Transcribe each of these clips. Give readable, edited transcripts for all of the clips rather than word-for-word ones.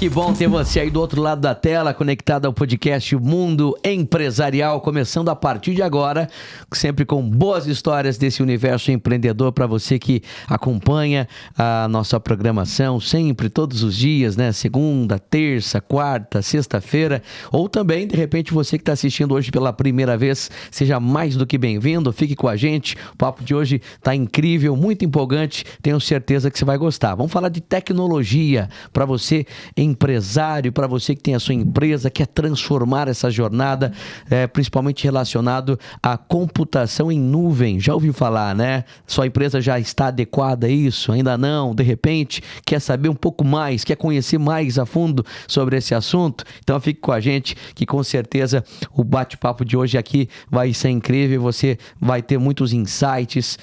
que bom ter você aí do outro lado da tela, conectado ao podcast Mundo Empresarial, começando a partir de agora, sempre com boas histórias desse universo empreendedor para você que acompanha a nossa programação sempre, todos os dias, né? Segunda, terça, quarta, sexta-feira, ou também, de repente, você que está assistindo hoje pela primeira vez, seja mais do que bem-vindo, fique com a gente, o papo de hoje está incrível, muito empolgante, tenho certeza que você vai gostar. Vamos falar de tecnologia para você, empresário, para você que tem a sua empresa, quer transformar essa jornada, principalmente relacionado à computação em nuvem. Já ouviu falar, né? Sua empresa já está adequada a isso? Ainda não? De repente, quer saber um pouco mais, quer conhecer mais a fundo sobre esse assunto? Então fique com a gente que com certeza o bate-papo de hoje aqui vai ser incrível, você vai ter muitos insights,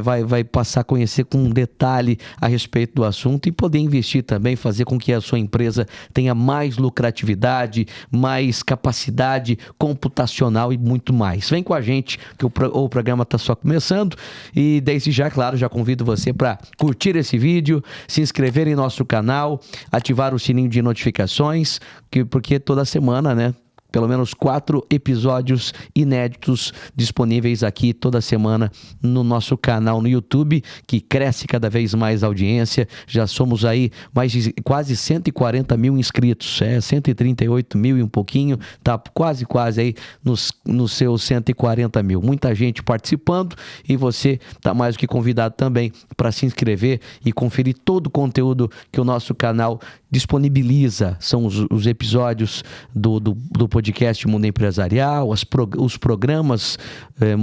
vai passar a conhecer com detalhe a respeito do assunto e poder investir também, fazer com que a sua empresa tenha mais lucratividade, mais capacidade computacional e muito mais. Vem com a gente que o programa está só começando e desde já, claro, já convido você para curtir esse vídeo, se inscrever em nosso canal, ativar o sininho de notificações, porque toda semana, né? Pelo menos 4 episódios inéditos disponíveis aqui toda semana no nosso canal no YouTube, que cresce cada vez mais a audiência. Já somos aí mais de quase 140 mil inscritos, 138 mil e um pouquinho, tá quase aí nos seus 140 mil. Muita gente participando e você tá mais do que convidado também para se inscrever e conferir todo o conteúdo que o nosso canal disponibiliza. São os episódios do podcast Mundo Empresarial, os programas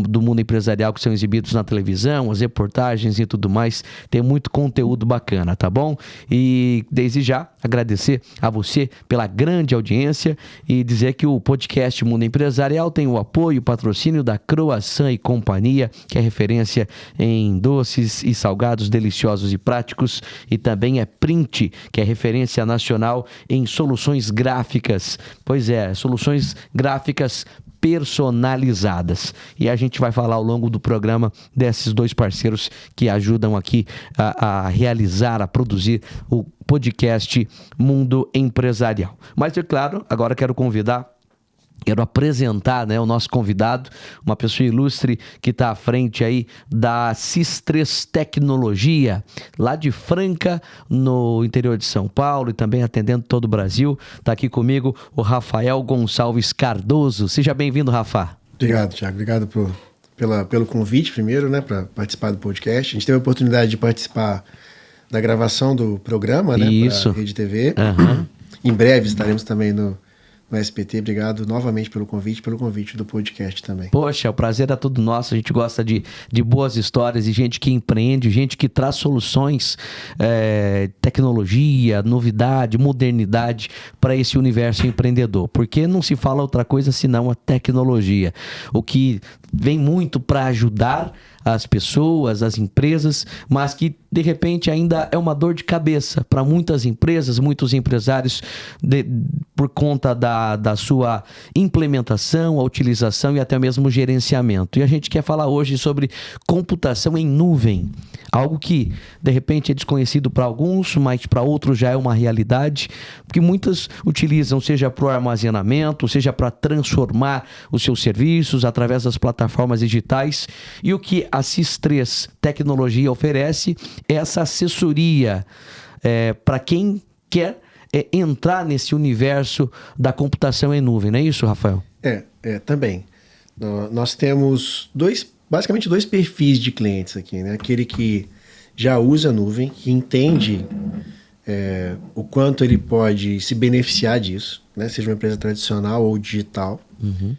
do Mundo Empresarial que são exibidos na televisão, as reportagens e tudo mais. Tem muito conteúdo bacana, tá bom? E desde já agradecer a você pela grande audiência e dizer que o podcast Mundo Empresarial tem o apoio, o patrocínio da Croissant e Companhia, que é referência em doces e salgados deliciosos e práticos, e também é Print, que é referência nacional em soluções gráficas. Pois é, soluções gráficas personalizadas. E a gente vai falar ao longo do programa desses dois parceiros que ajudam aqui a realizar, a produzir o podcast Mundo Empresarial. Mas, é claro, agora quero apresentar, né, o nosso convidado, uma pessoa ilustre que está à frente aí da SIS3 Tecnologia, lá de Franca, no interior de São Paulo e também atendendo todo o Brasil. Está aqui comigo o Rafael Gonçalves Cardoso. Seja bem-vindo, Rafa. Obrigado, Thiago. Obrigado pelo convite primeiro, né, para participar do podcast. A gente teve a oportunidade de participar da gravação do programa, né, para a Rede TV. Uhum. Em breve estaremos também no SBT. Obrigado novamente pelo convite do podcast também. Poxa, o prazer é todo nosso. A gente gosta de boas histórias, de gente que empreende, gente que traz soluções, tecnologia, novidade, modernidade para esse universo empreendedor. Porque não se fala outra coisa senão a tecnologia. O que vem muito para ajudar as pessoas, as empresas, mas que de repente ainda é uma dor de cabeça para muitas empresas, muitos empresários, por conta da sua implementação, a utilização e até mesmo o gerenciamento. E a gente quer falar hoje sobre computação em nuvem, algo que de repente é desconhecido para alguns, mas para outros já é uma realidade, porque muitas utilizam, seja para o armazenamento, seja para transformar os seus serviços através das plataformas digitais. E o que a SIS3 Tecnologia oferece é essa assessoria para quem quer entrar nesse universo da computação em nuvem, não é isso, Rafael? Também. Nós temos basicamente dois perfis de clientes aqui, né? Aquele que já usa a nuvem, que entende o quanto ele pode se beneficiar disso, né? Seja uma empresa tradicional ou digital. Uhum.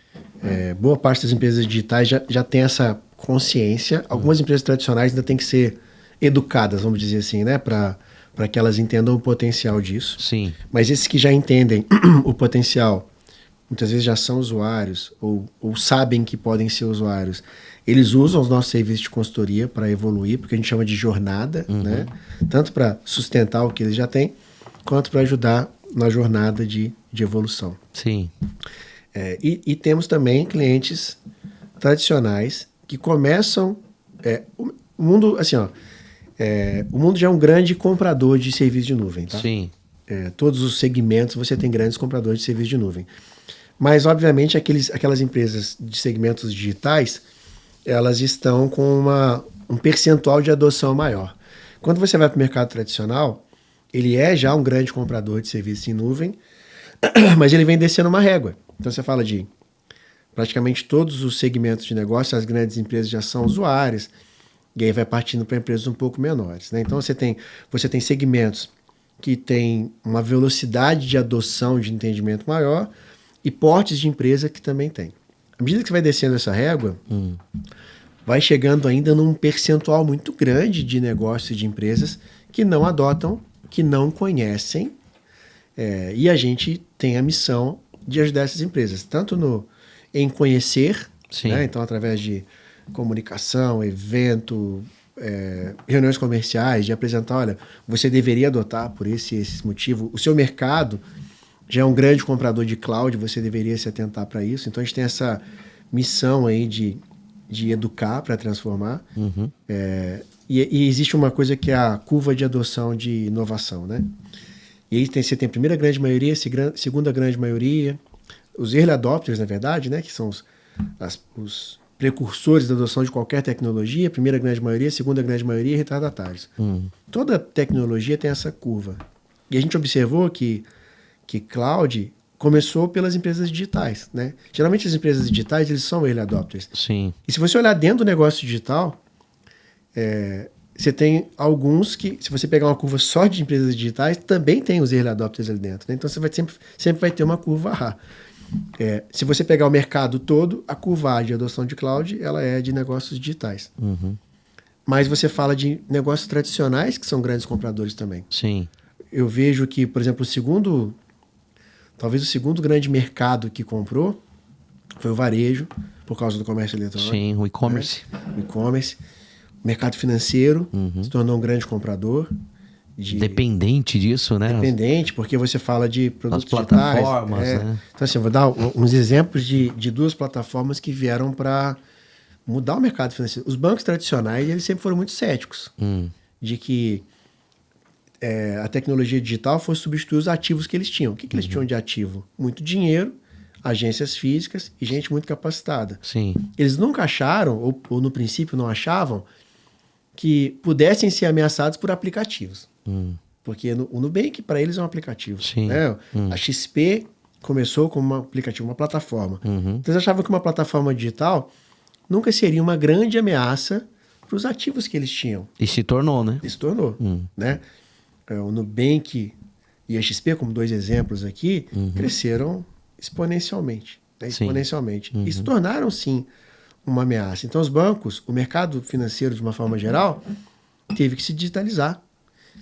Boa parte das empresas digitais já tem essa consciência. Algumas empresas tradicionais ainda têm que ser educadas, vamos dizer assim, né? Para que elas entendam o potencial disso. Sim. Mas esses que já entendem o potencial, muitas vezes já são usuários ou sabem que podem ser usuários. Eles usam os nossos serviços de consultoria para evoluir, porque a gente chama de jornada, né? Tanto para sustentar o que eles já têm, quanto para ajudar na jornada de evolução. Sim. E temos também clientes tradicionais que começam... o mundo, assim, o mundo já é um grande comprador de serviço de nuvem, tá? Sim. todos os segmentos você tem grandes compradores de serviço de nuvem. Mas, obviamente, aquelas empresas de segmentos digitais, elas estão com um percentual de adoção maior. Quando você vai para o mercado tradicional, ele é já um grande comprador de serviços em nuvem, mas ele vem descendo uma régua. Então, você fala de praticamente todos os segmentos de negócio, as grandes empresas já são usuárias, e aí vai partindo para empresas um pouco menores, né? Então, você tem segmentos que têm uma velocidade de adoção de entendimento maior e portes de empresa que também tem. À medida que você vai descendo essa régua, vai chegando ainda num percentual muito grande de negócios de empresas que não adotam, que não conhecem, e a gente tem a missão de ajudar essas empresas, tanto em conhecer, né? Então através de comunicação, evento, reuniões comerciais, de apresentar, olha, você deveria adotar por esse motivo, o seu mercado já é um grande comprador de cloud, você deveria se atentar para isso. Então a gente tem essa missão aí de educar para transformar. E existe uma coisa que é a curva de adoção de inovação, né? E aí você tem a primeira grande maioria, segunda grande maioria, os early adopters, na verdade, né? Que são os precursores da adoção de qualquer tecnologia, primeira grande maioria, segunda grande maioria e retardatários. Toda tecnologia tem essa curva. E a gente observou que cloud começou pelas empresas digitais, né? Geralmente as empresas digitais, eles são early adopters. Sim. E se você olhar dentro do negócio digital, você tem alguns que, se você pegar uma curva só de empresas digitais, também tem os early adopters ali dentro, né? Então você sempre vai ter uma curva A. Se você pegar o mercado todo, a curva A de adoção de cloud, ela é de negócios digitais. Mas você fala de negócios tradicionais que são grandes compradores também. Sim. Eu vejo que, por exemplo, talvez o segundo grande mercado que comprou foi o varejo, por causa do comércio eletrônico. Sim, o e-commerce. O e-commerce. O mercado financeiro se tornou um grande comprador. Dependente disso, né? Dependente, porque você fala de produtos as plataformas, digitais. né? Então, assim, eu vou dar uns exemplos de duas plataformas que vieram para mudar o mercado financeiro. Os bancos tradicionais, eles sempre foram muito céticos de que a tecnologia digital fosse substituir os ativos que eles tinham. O que eles tinham de ativo? Muito dinheiro, agências físicas e gente muito capacitada. Sim. Eles nunca acharam, ou no princípio não achavam, que pudessem ser ameaçados por aplicativos. Porque o Nubank, para eles, é um aplicativo. Sim. Né? A XP começou como um aplicativo, uma plataforma. Então, eles achavam que uma plataforma digital nunca seria uma grande ameaça para os ativos que eles tinham. E se tornou, né? E se tornou. Né? O Nubank e a XP, como dois exemplos aqui, cresceram exponencialmente. Né? Exponencialmente. E se tornaram, sim, uma ameaça. Então, os bancos, o mercado financeiro, de uma forma geral, teve que se digitalizar.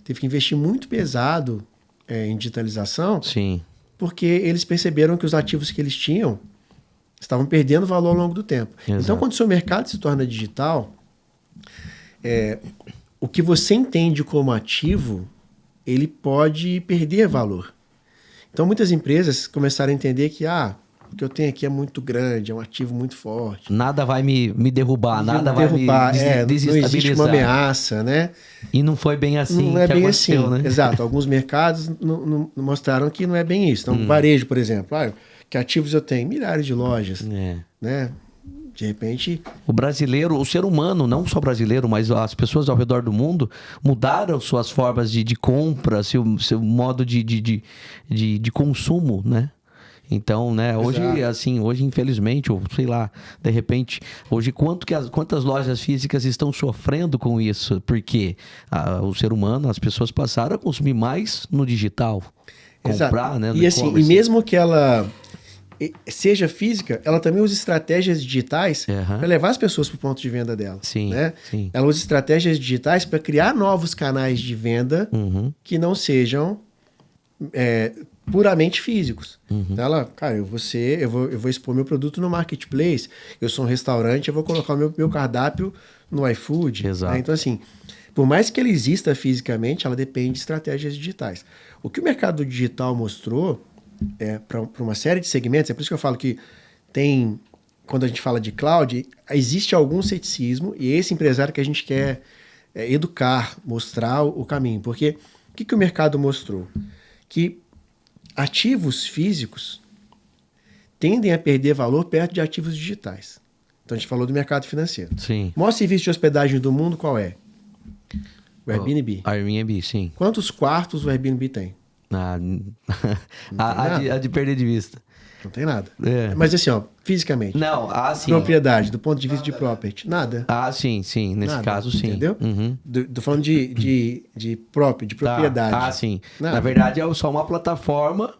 Teve que investir muito pesado em digitalização, Sim. porque eles perceberam que os ativos que eles tinham estavam perdendo valor ao longo do tempo. Exato. Então, quando o seu mercado se torna digital, o que você entende como ativo, ele pode perder valor. Então, muitas empresas começaram a entender que o que eu tenho aqui é muito grande, é um ativo muito forte. Nada vai me derrubar, nada vai me desestabilizar. Não existe uma ameaça, né? E não foi bem assim não é que bem aconteceu, assim. né? Exato. Alguns mercados não mostraram que não é bem isso. Então, varejo, por exemplo. Que ativos eu tenho? Milhares de lojas. Né? De repente... O brasileiro, o ser humano, não só brasileiro, mas as pessoas ao redor do mundo mudaram suas formas de compra, seu modo de consumo, né? Então, né, hoje, assim, infelizmente, ou sei lá, de repente, hoje quantas lojas físicas estão sofrendo com isso? Porque o ser humano, as pessoas passaram a consumir mais no digital. Comprar, né? E assim, e mesmo que ela seja física, ela também usa estratégias digitais para levar as pessoas para o ponto de venda dela. Sim, né? sim. Ela usa estratégias digitais para criar novos canais de venda que não sejam puramente físicos. Então ela, cara, eu vou expor meu produto no marketplace, eu sou um restaurante, eu vou colocar o meu cardápio no iFood. Exato. Né? Então, assim, por mais que ela exista fisicamente, ela depende de estratégias digitais. O que o mercado digital mostrou para uma série de segmentos, é por isso que eu falo que quando a gente fala de cloud, existe algum ceticismo, e esse empresário que a gente quer educar, mostrar o caminho. Porque o que o mercado mostrou? que ativos físicos tendem a perder valor perto de ativos digitais. Então a gente falou do mercado financeiro. Sim. O maior serviço de hospedagem do mundo qual é? O Airbnb. Airbnb, sim. Quantos quartos o Airbnb tem? A de perder de vista. Não tem nada. É. Mas assim, ó, fisicamente. Não, sim. Propriedade, do ponto de vista de property, nada. Sim. Nesse Nada, caso, sim. entendeu? Uhum. Tô falando de propriedade. Tá. Sim. Nada. Na verdade, é só uma plataforma.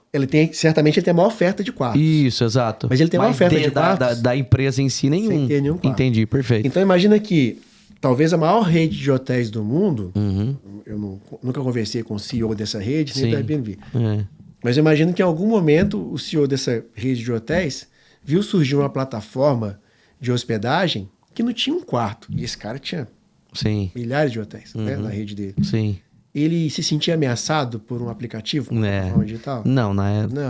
Certamente ele tem a maior oferta de quartos. Isso, exato. Mas ele tem uma oferta de quartos da empresa em si, nenhum. sem ter nenhum quarto. Entendi, perfeito. Então imagina que talvez a maior rede de hotéis do mundo, eu nunca conversei com o CEO dessa rede, nem do Airbnb. Mas eu imagino que em algum momento o CEO dessa rede de hotéis viu surgir uma plataforma de hospedagem que não tinha um quarto. E esse cara tinha milhares de hotéis, né, na rede dele. Sim. Ele se sentia ameaçado por um aplicativo, uma plataforma digital? Não,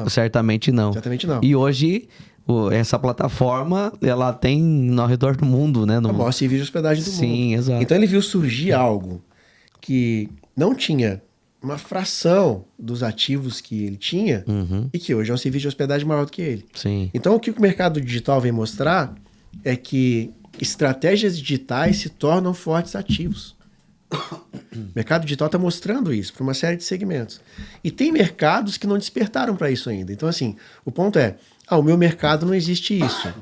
certamente não. Certamente não. E hoje, essa plataforma, ela tem ao redor do mundo, né? É o maior serviço de hospedagem do mundo. Sim, exato. Então ele viu surgir algo que não tinha uma fração dos ativos que ele tinha e que hoje é um serviço de hospedagem maior do que ele. Sim. Então o que o mercado digital vem mostrar é que estratégias digitais se tornam fortes ativos. O mercado digital está mostrando isso para uma série de segmentos. E tem mercados que não despertaram para isso ainda. Então, assim, o ponto é, o meu mercado não existe isso.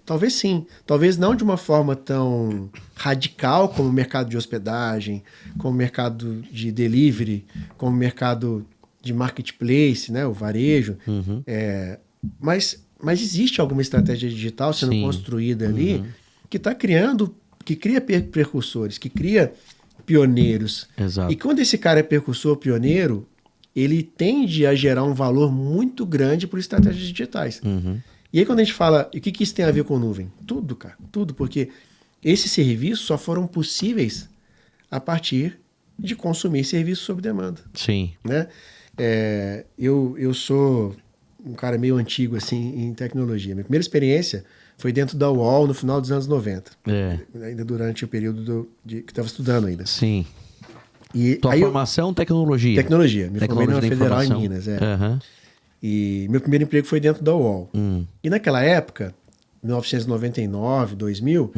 Talvez sim. Talvez não de uma forma tão radical como o mercado de hospedagem, como o mercado de delivery, como o mercado de marketplace, né, o varejo. Mas existe alguma estratégia digital sendo construída ali que está criando, que cria precursores, que cria pioneiros. Exato. E quando esse cara é precursor, pioneiro, ele tende a gerar um valor muito grande por estratégias digitais. E aí quando a gente fala, e o que isso tem a ver com nuvem? Tudo, cara, tudo, porque esses serviços só foram possíveis a partir de consumir serviços sob demanda. Sim. Né? Eu sou um cara meio antigo assim em tecnologia. Minha primeira experiência foi dentro da UOL no final dos anos 90. Ainda durante o período que estava estudando ainda. Sim. E tua formação, tecnologia? Tecnologia. Me formei na Federal em Minas. E meu primeiro emprego foi dentro da UOL. E naquela época, 1999, 2000,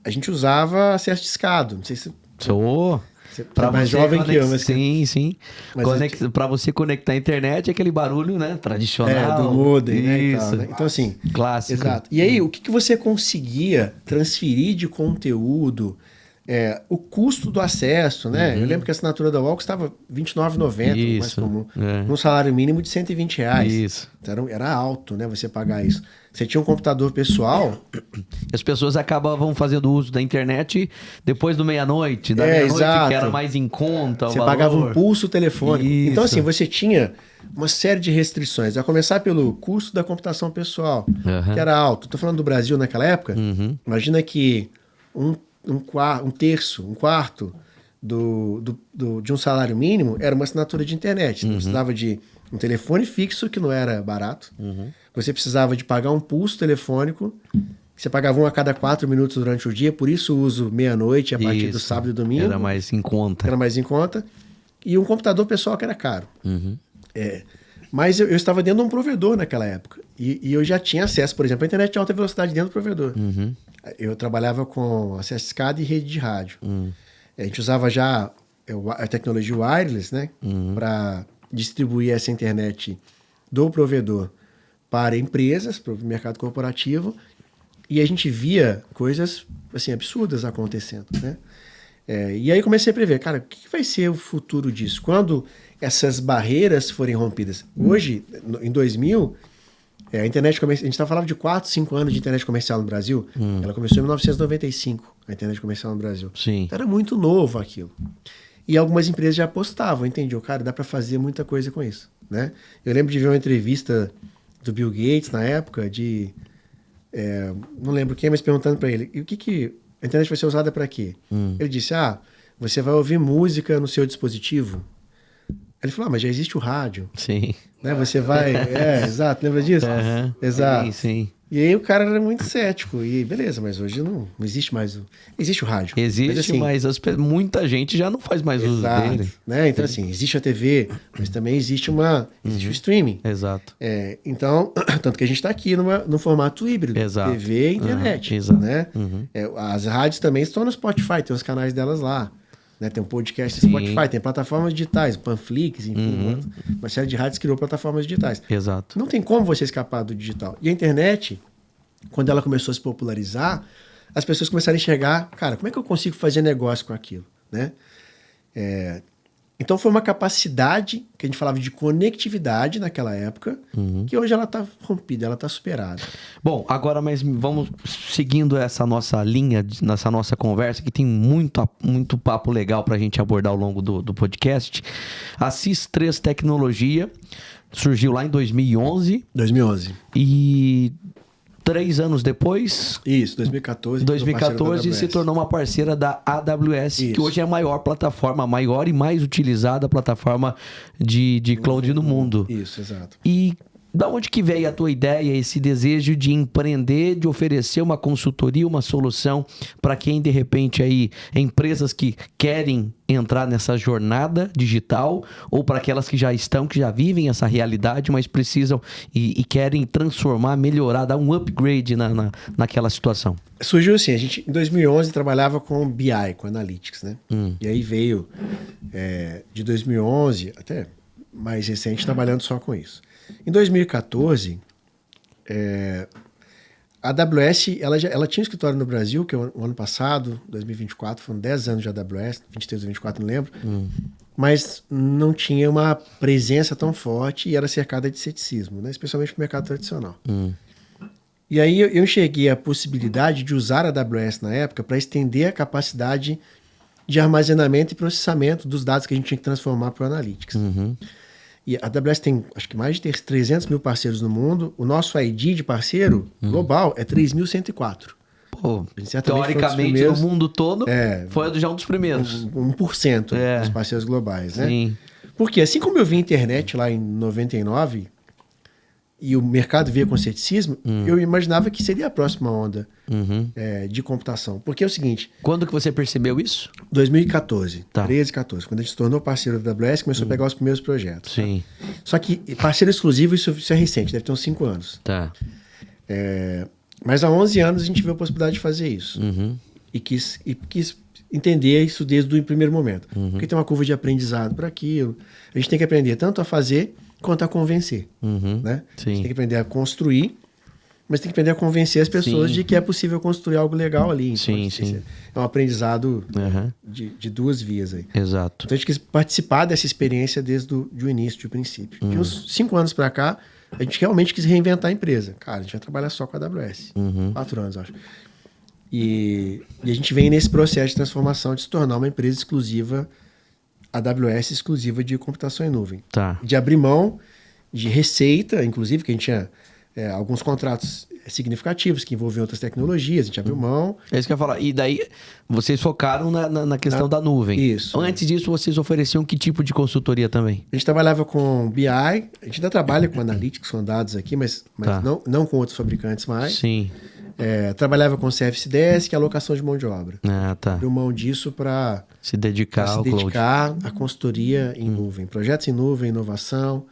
a gente usava acesso discado. Não sei se... Você é mais jovem que eu, mas... Sim. Para você conectar a internet, é aquele barulho, né? Tradicional. Do modem, né? E tal, né? Então, assim... Clássico. Exato. E aí, o que você conseguia transferir de conteúdo... o custo do acesso, né? Eu lembro que a assinatura da UOL custava R$ 29,90, mais comum. Um salário mínimo de R$120. Isso. Então, era alto, né? Você pagar isso. Você tinha um computador pessoal. As pessoas acabavam fazendo uso da internet depois do meia-noite. Da meia-noite, que era mais em conta. Você pagava um pulso telefônico. Isso. Então, assim, você tinha uma série de restrições. A começar pelo custo da computação pessoal, que era alto. Estou falando do Brasil naquela época. Imagina que um quarto de um salário mínimo era uma assinatura de internet. Você precisava de um telefone fixo, que não era barato. Você precisava de pagar um pulso telefônico, que você pagava um a cada 4 minutos durante o dia, por isso o uso meia-noite a partir do sábado e domingo. Era mais em conta. E um computador pessoal que era caro. Mas eu estava dentro de um provedor naquela época. E eu já tinha acesso, por exemplo, à internet de alta velocidade dentro do provedor. Eu trabalhava com acesso escada e rede de rádio. A gente usava já a tecnologia wireless, né? Para distribuir essa internet do provedor para empresas, para o mercado corporativo. E a gente via coisas assim, absurdas acontecendo, né? E aí comecei a prever, cara, o que vai ser o futuro disso? Quando essas barreiras forem rompidas? Hoje, em 2000... a internet comercial, a gente está falando de 4, 5 anos de internet comercial no Brasil. Ela começou em 1995, a internet comercial no Brasil. Sim. Então, era muito novo aquilo. E algumas empresas já apostavam, entendeu? Cara, dá para fazer muita coisa com isso, né? Eu lembro de ver uma entrevista do Bill Gates na época, não lembro quem, mas perguntando para ele, e o que a internet vai ser usada para quê? Ele disse, você vai ouvir música no seu dispositivo. Ele falou, mas já existe o rádio. Sim. Né? Você vai... exato, lembra disso? Uhum. Exato. Sim. E aí o cara era muito cético. E beleza, mas hoje não existe mais o... Existe o rádio. Existe, mas muita gente já não faz mais uso dele. Né? Então, assim, existe a TV, mas também existe o streaming. Exato. Então, tanto que a gente está aqui no formato híbrido. Exato. TV e internet. Exato. Né? As rádios também estão no Spotify, tem os canais delas lá. Né? Tem um podcast no Spotify, tem plataformas digitais, Panflix, enfim, uma série de rádios criou plataformas digitais. Exato. Não tem como você escapar do digital. E a internet, quando ela começou a se popularizar, as pessoas começaram a enxergar, cara, como é que eu consigo fazer negócio com aquilo? Né? Então foi uma capacidade, que a gente falava de conectividade naquela época, que hoje ela está rompida, ela está superada. Bom, agora mas vamos seguindo essa nossa linha, nessa nossa conversa, que tem muito papo legal para a gente abordar ao longo do podcast. A CIS3 Tecnologia surgiu lá em 2011. 2011. E 3 anos depois... Isso, 2014. 2014 se tornou uma parceira da AWS, Isso. que hoje é a maior plataforma, a maior e mais utilizada plataforma de cloud no mundo. Isso, exato. E da onde que veio a tua ideia, esse desejo de empreender, de oferecer uma consultoria, uma solução para quem, de repente, aí, empresas que querem entrar nessa jornada digital ou para aquelas que já estão, que já vivem essa realidade, mas precisam e querem transformar, melhorar, dar um upgrade naquela situação? Surgiu assim, a gente em 2011 trabalhava com BI, com Analytics, né? E aí veio de 2011 até mais recente trabalhando só com isso. Em 2014, a AWS ela tinha um escritório no Brasil, que o ano passado, 2024, foram 10 anos de AWS, 23 ou 24, não lembro, mas não tinha uma presença tão forte e era cercada de ceticismo, né? Especialmente para o mercado tradicional. E aí eu enxerguei a possibilidade de usar a AWS na época para estender a capacidade de armazenamento e processamento dos dados que a gente tinha que transformar para o Analytics. E a AWS tem, acho que mais de 300 mil parceiros no mundo. O nosso ID de parceiro global é 3.104. Pô, teoricamente, no mundo todo, foi já um dos primeiros. 1% dos parceiros globais, né? Sim. Porque assim como eu vi a internet lá em 99 e o mercado veio com ceticismo, eu imaginava que seria a próxima onda de computação. Porque é o seguinte... Quando que você percebeu isso? 2014, Tá. 13, 14. Quando a gente se tornou parceiro da AWS, começou a pegar os primeiros projetos. Sim. Tá? Só que parceiro exclusivo, isso é recente, deve ter uns 5 anos. Tá. Mas há 11 anos a gente viu a possibilidade de fazer isso. E quis entender isso desde o primeiro momento. Porque tem uma curva de aprendizado para aquilo. A gente tem que aprender tanto a fazer quanto a convencer. Né? A gente tem que aprender a construir, mas tem que aprender a convencer as pessoas de que é possível construir algo legal ali. Então, é um aprendizado de duas vias aí. Exato. Então a gente quis participar dessa experiência desde o início, de princípio. De uns 5 anos para cá, a gente realmente quis reinventar a empresa. Cara, a gente vai trabalhar só com a AWS. 4 anos, acho. E a gente vem nesse processo de transformação de se tornar uma empresa exclusiva, AWS exclusiva de computação em nuvem. Tá. De abrir mão de receita, inclusive, que a gente tinha alguns contratos significativos que envolviam outras tecnologias, a gente abriu mão. É isso que eu ia falar. E daí, vocês focaram na questão da nuvem. Isso. Antes disso, vocês ofereciam que tipo de consultoria também? A gente trabalhava com BI, a gente ainda trabalha com Analytics, com dados aqui, mas não com outros fabricantes mais. Sim. Trabalhava com CFCDS, que é alocação de mão de obra. Ah, tá. Abriu mão disso para se dedicar à consultoria em nuvem. Projetos em nuvem, inovação.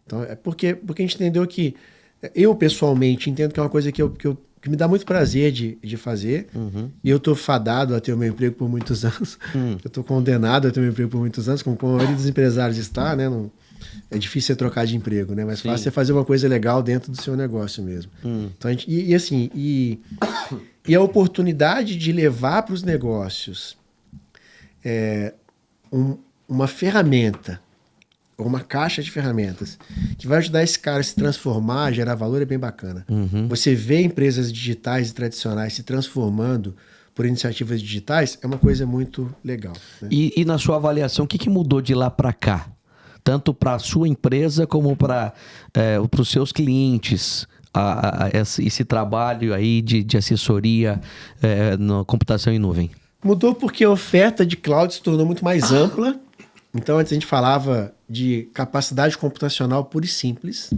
Então, porque a gente entendeu que... Eu, pessoalmente, entendo que é uma coisa que me dá muito prazer de fazer. E eu estou fadado a ter o meu emprego por muitos anos. Eu estou condenado a ter o meu emprego por muitos anos, como a maioria dos empresários está, né? Não, é difícil você trocar de emprego, né? Mas fácil você fazer uma coisa legal dentro do seu negócio mesmo. Então, e a oportunidade de levar para os negócios uma ferramenta, ou uma caixa de ferramentas que vai ajudar esse cara a se transformar, a gerar valor, é bem bacana. Você vê empresas digitais e tradicionais se transformando por iniciativas digitais, é uma coisa muito legal. Né? E na sua avaliação, o que mudou de lá para cá? Tanto para a sua empresa como para os seus clientes, esse trabalho aí de assessoria na computação em nuvem? Mudou porque a oferta de cloud se tornou muito mais ampla. Então, antes a gente falava de capacidade computacional pura e simples,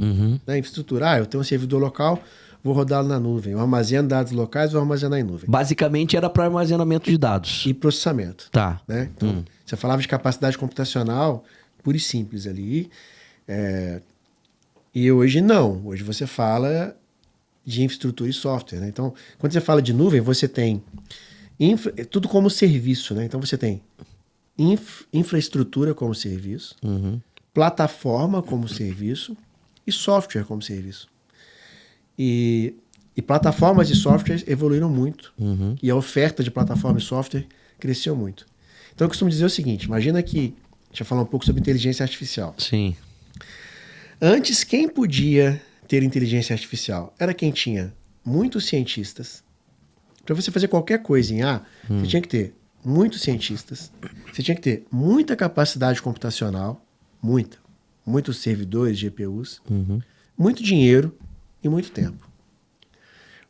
né? Infraestrutura. Eu tenho um servidor local, vou rodá-lo na nuvem. Eu armazeno dados locais, vou armazenar em nuvem. Basicamente era para armazenamento de dados. E processamento. Tá. Né? Então, você falava de capacidade computacional pura e simples ali. E hoje não. Hoje você fala de infraestrutura e software. Né? Então, quando você fala de nuvem, você tem tudo como serviço. Né? Então, você tem infraestrutura como serviço, plataforma como serviço e software como serviço. E plataformas e softwares evoluíram muito. E a oferta de plataforma e software cresceu muito. Então, eu costumo dizer o seguinte, imagina que... Deixa eu falar um pouco sobre inteligência artificial. Sim. Antes, quem podia ter inteligência artificial? Era quem tinha muitos cientistas. Para você fazer qualquer coisa em A, você tinha que ter muitos cientistas, você tinha que ter muita capacidade computacional, muitos servidores, GPUs, muito dinheiro e muito tempo.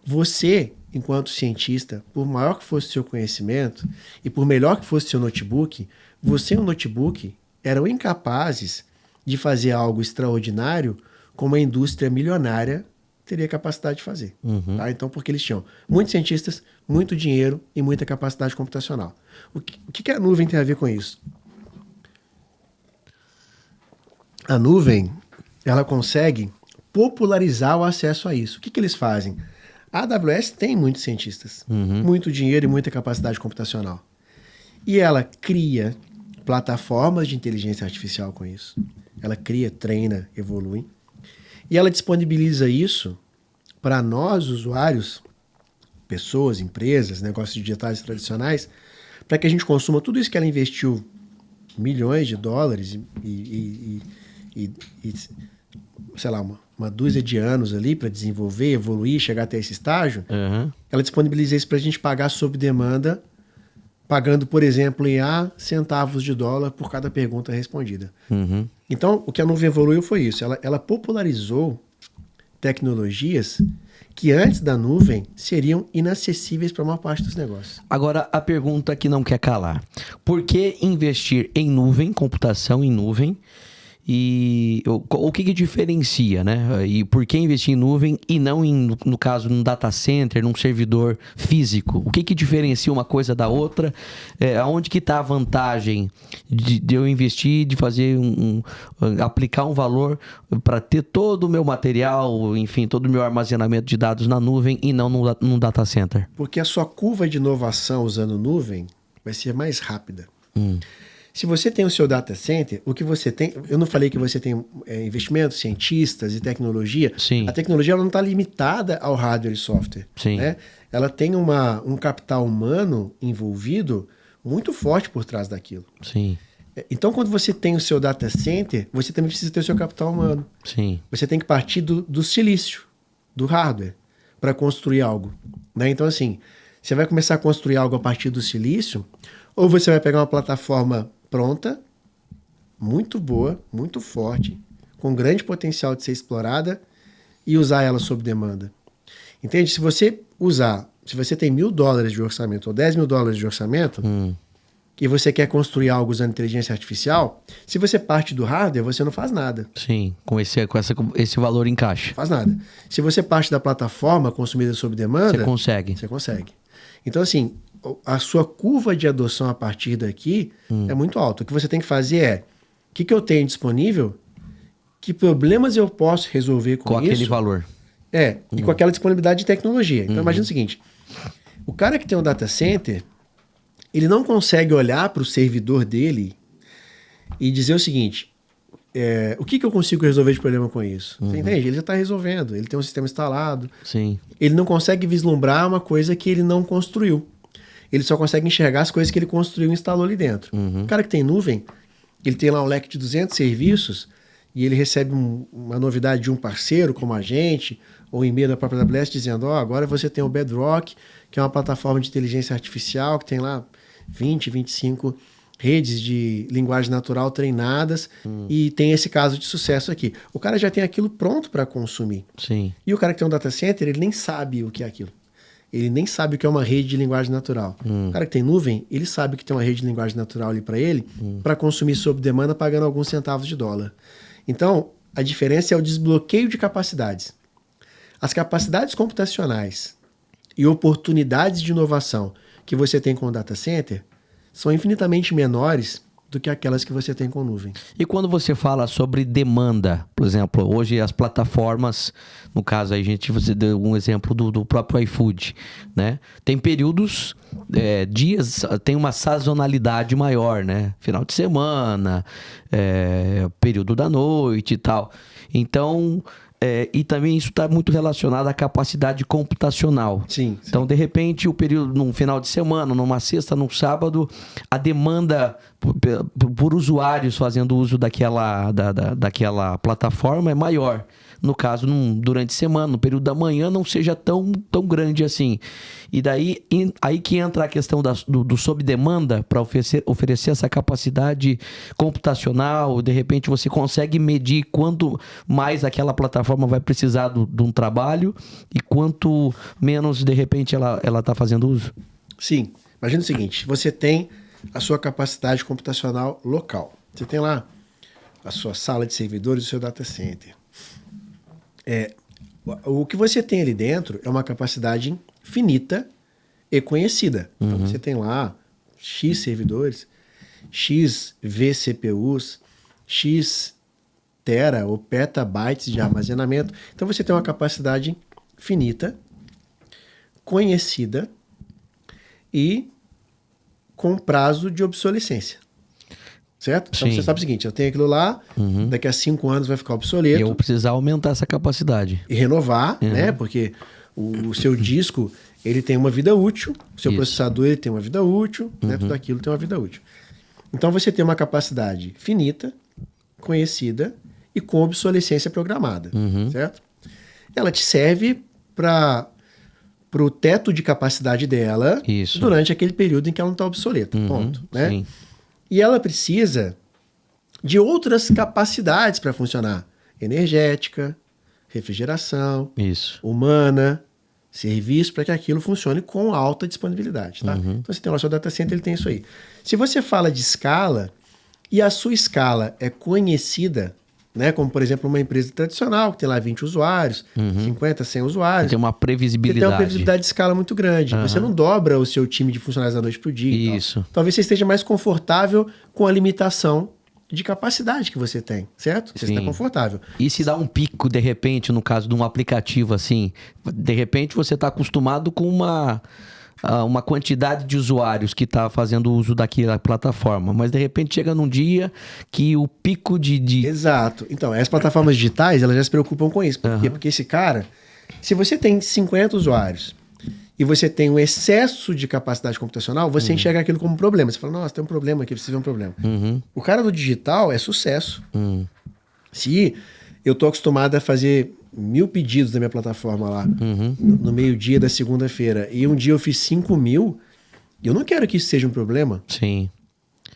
Você, enquanto cientista, por maior que fosse o seu conhecimento e por melhor que fosse o seu notebook, você e o notebook eram incapazes de fazer algo extraordinário como a indústria milionária teria capacidade de fazer. Tá? Então, porque eles tinham muitos cientistas, muito dinheiro e muita capacidade computacional. O que a nuvem tem a ver com isso? A nuvem, ela consegue popularizar o acesso a isso. O que eles fazem? A AWS tem muitos cientistas, muito dinheiro e muita capacidade computacional. E ela cria plataformas de inteligência artificial com isso. Ela cria, treina, evolui. E ela disponibiliza isso para nós, usuários, pessoas, empresas, negócios digitais tradicionais, para que a gente consuma tudo isso que ela investiu milhões de dólares e sei lá, uma dúzia de anos ali para desenvolver, evoluir, chegar até esse estágio. Ela disponibiliza isso para a gente pagar sob demanda, pagando, por exemplo, em A centavos de dólar por cada pergunta respondida. Então, o que a nuvem evoluiu foi isso. Ela popularizou tecnologias que antes da nuvem seriam inacessíveis para a maior parte dos negócios. Agora, a pergunta que não quer calar. Por que investir em nuvem, computação em nuvem? E o que diferencia, né? E por que investir em nuvem e não, no caso, num data center, num servidor físico? O que diferencia uma coisa da outra? Aonde que está a vantagem de eu investir, de fazer aplicar um valor para ter todo o meu material, enfim, todo o meu armazenamento de dados na nuvem e não num data center? Porque a sua curva de inovação usando nuvem vai ser mais rápida. Se você tem o seu data center, o que você tem... Eu não falei que você tem investimentos, cientistas e tecnologia. Sim. A tecnologia ela não está limitada ao hardware e software. Sim. Né? Ela tem um capital humano envolvido muito forte por trás daquilo. Sim. Então, quando você tem o seu data center, você também precisa ter o seu capital humano. Sim. Você tem que partir do silício, do hardware, para construir algo. Né? Então, assim, você vai começar a construir algo a partir do silício, ou você vai pegar uma plataforma pronta, muito boa, muito forte, com grande potencial de ser explorada e usar ela sob demanda. Entende? Se você tem $1.000 de orçamento ou $10.000 de orçamento e você quer construir algo usando inteligência artificial, se você parte do hardware, você não faz nada. Sim, com esse valor em caixa. Não faz nada. Se você parte da plataforma consumida sob demanda... Você consegue. Você consegue. Então, assim, a sua curva de adoção a partir daqui é muito alta. O que você tem que fazer é, o que eu tenho disponível, que problemas eu posso resolver com isso. Com aquele valor. E com aquela disponibilidade de tecnologia. Então, imagina o seguinte, o cara que tem um data center, ele não consegue olhar para o servidor dele e dizer o seguinte, o que eu consigo resolver de problema com isso? Você entende? Ele já está resolvendo, ele tem um sistema instalado. Sim. Ele não consegue vislumbrar uma coisa que ele não construiu. Ele só consegue enxergar as coisas que ele construiu e instalou ali dentro. O cara que tem nuvem, ele tem lá um leque de 200 serviços e ele recebe uma novidade de um parceiro como a gente, ou um e-mail da própria AWS dizendo, agora você tem o Bedrock, que é uma plataforma de inteligência artificial que tem lá 20, 25 redes de linguagem natural treinadas e tem esse caso de sucesso aqui. O cara já tem aquilo pronto para consumir. Sim. E o cara que tem um data center, ele nem sabe o que é aquilo. Ele nem sabe o que é uma rede de linguagem natural. O cara que tem nuvem, ele sabe que tem uma rede de linguagem natural ali para ele, para consumir sob demanda, pagando alguns centavos de dólar. Então, a diferença é o desbloqueio de capacidades. as capacidades computacionais e oportunidades de inovação que você tem com o data center são infinitamente menores do que aquelas que você tem com nuvem. E quando você fala sobre demanda, por exemplo, hoje as plataformas, no caso aí você deu um exemplo do próprio iFood, né? Tem períodos, dias, tem uma sazonalidade maior, né? Final de semana, período da noite e tal. Então, e também isso está muito relacionado à capacidade computacional. Sim. Então, de repente, o período num final de semana, numa sexta, num sábado, a demanda por usuários fazendo uso daquela plataforma é maior. No caso, durante a semana, no período da manhã, não seja tão grande assim. E daí aí que entra a questão do sob demanda para oferecer essa capacidade computacional. De repente, você consegue medir quanto mais aquela plataforma vai precisar de um trabalho e quanto menos, de repente, ela está fazendo uso. Sim. Imagina o seguinte, você tem a sua capacidade computacional local. Você tem lá a sua sala de servidores, o seu data center. O que você tem ali dentro é uma capacidade finita e conhecida. Então, você tem lá X servidores, X vCPUs, X tera ou petabytes de armazenamento. Então, você tem uma capacidade finita, conhecida e com prazo de obsolescência. Certo? Então, você sabe o seguinte, eu tenho aquilo lá, daqui a 5 anos vai ficar obsoleto. Eu vou precisar aumentar essa capacidade. E renovar, né? Porque o seu disco, ele tem uma vida útil, o seu processador, ele tem uma vida útil, né? Tudo aquilo tem uma vida útil. Então, você tem uma capacidade finita, conhecida e com obsolescência programada, certo? Ela te serve para o teto de capacidade dela durante aquele período em que ela não está obsoleta, ponto, né? Sim. E ela precisa de outras capacidades para funcionar. Energética, refrigeração, humana, serviço, para que aquilo funcione com alta disponibilidade. Tá? Então você tem lá o seu data center, ele tem isso aí. Se você fala de escala, e a sua escala é conhecida, né, como por exemplo uma empresa tradicional, que tem lá 20 usuários, 50, 100 usuários. Tem uma previsibilidade. Você tem uma previsibilidade de escala muito grande. Você não dobra o seu time de funcionários da noite para o dia. Isso. Talvez você esteja mais confortável com a limitação de capacidade que você tem, certo? Você está confortável. E se dá um pico, de repente, no caso de um aplicativo assim, de repente você está acostumado com uma quantidade de usuários que está fazendo uso daquela plataforma, mas de repente chega num dia que o pico de... Exato. Então, as plataformas digitais, elas já se preocupam com isso. Por quê? Porque esse cara, se você tem 50 usuários e você tem um excesso de capacidade computacional, você enxerga aquilo como um problema. Você fala, nossa, tem um problema aqui, precisa ver um problema. O cara do digital é sucesso. Se eu estou acostumado a fazer 1000 pedidos da minha plataforma lá, no meio-dia da segunda-feira, e um dia eu fiz 5.000, eu não quero que isso seja um problema. Sim.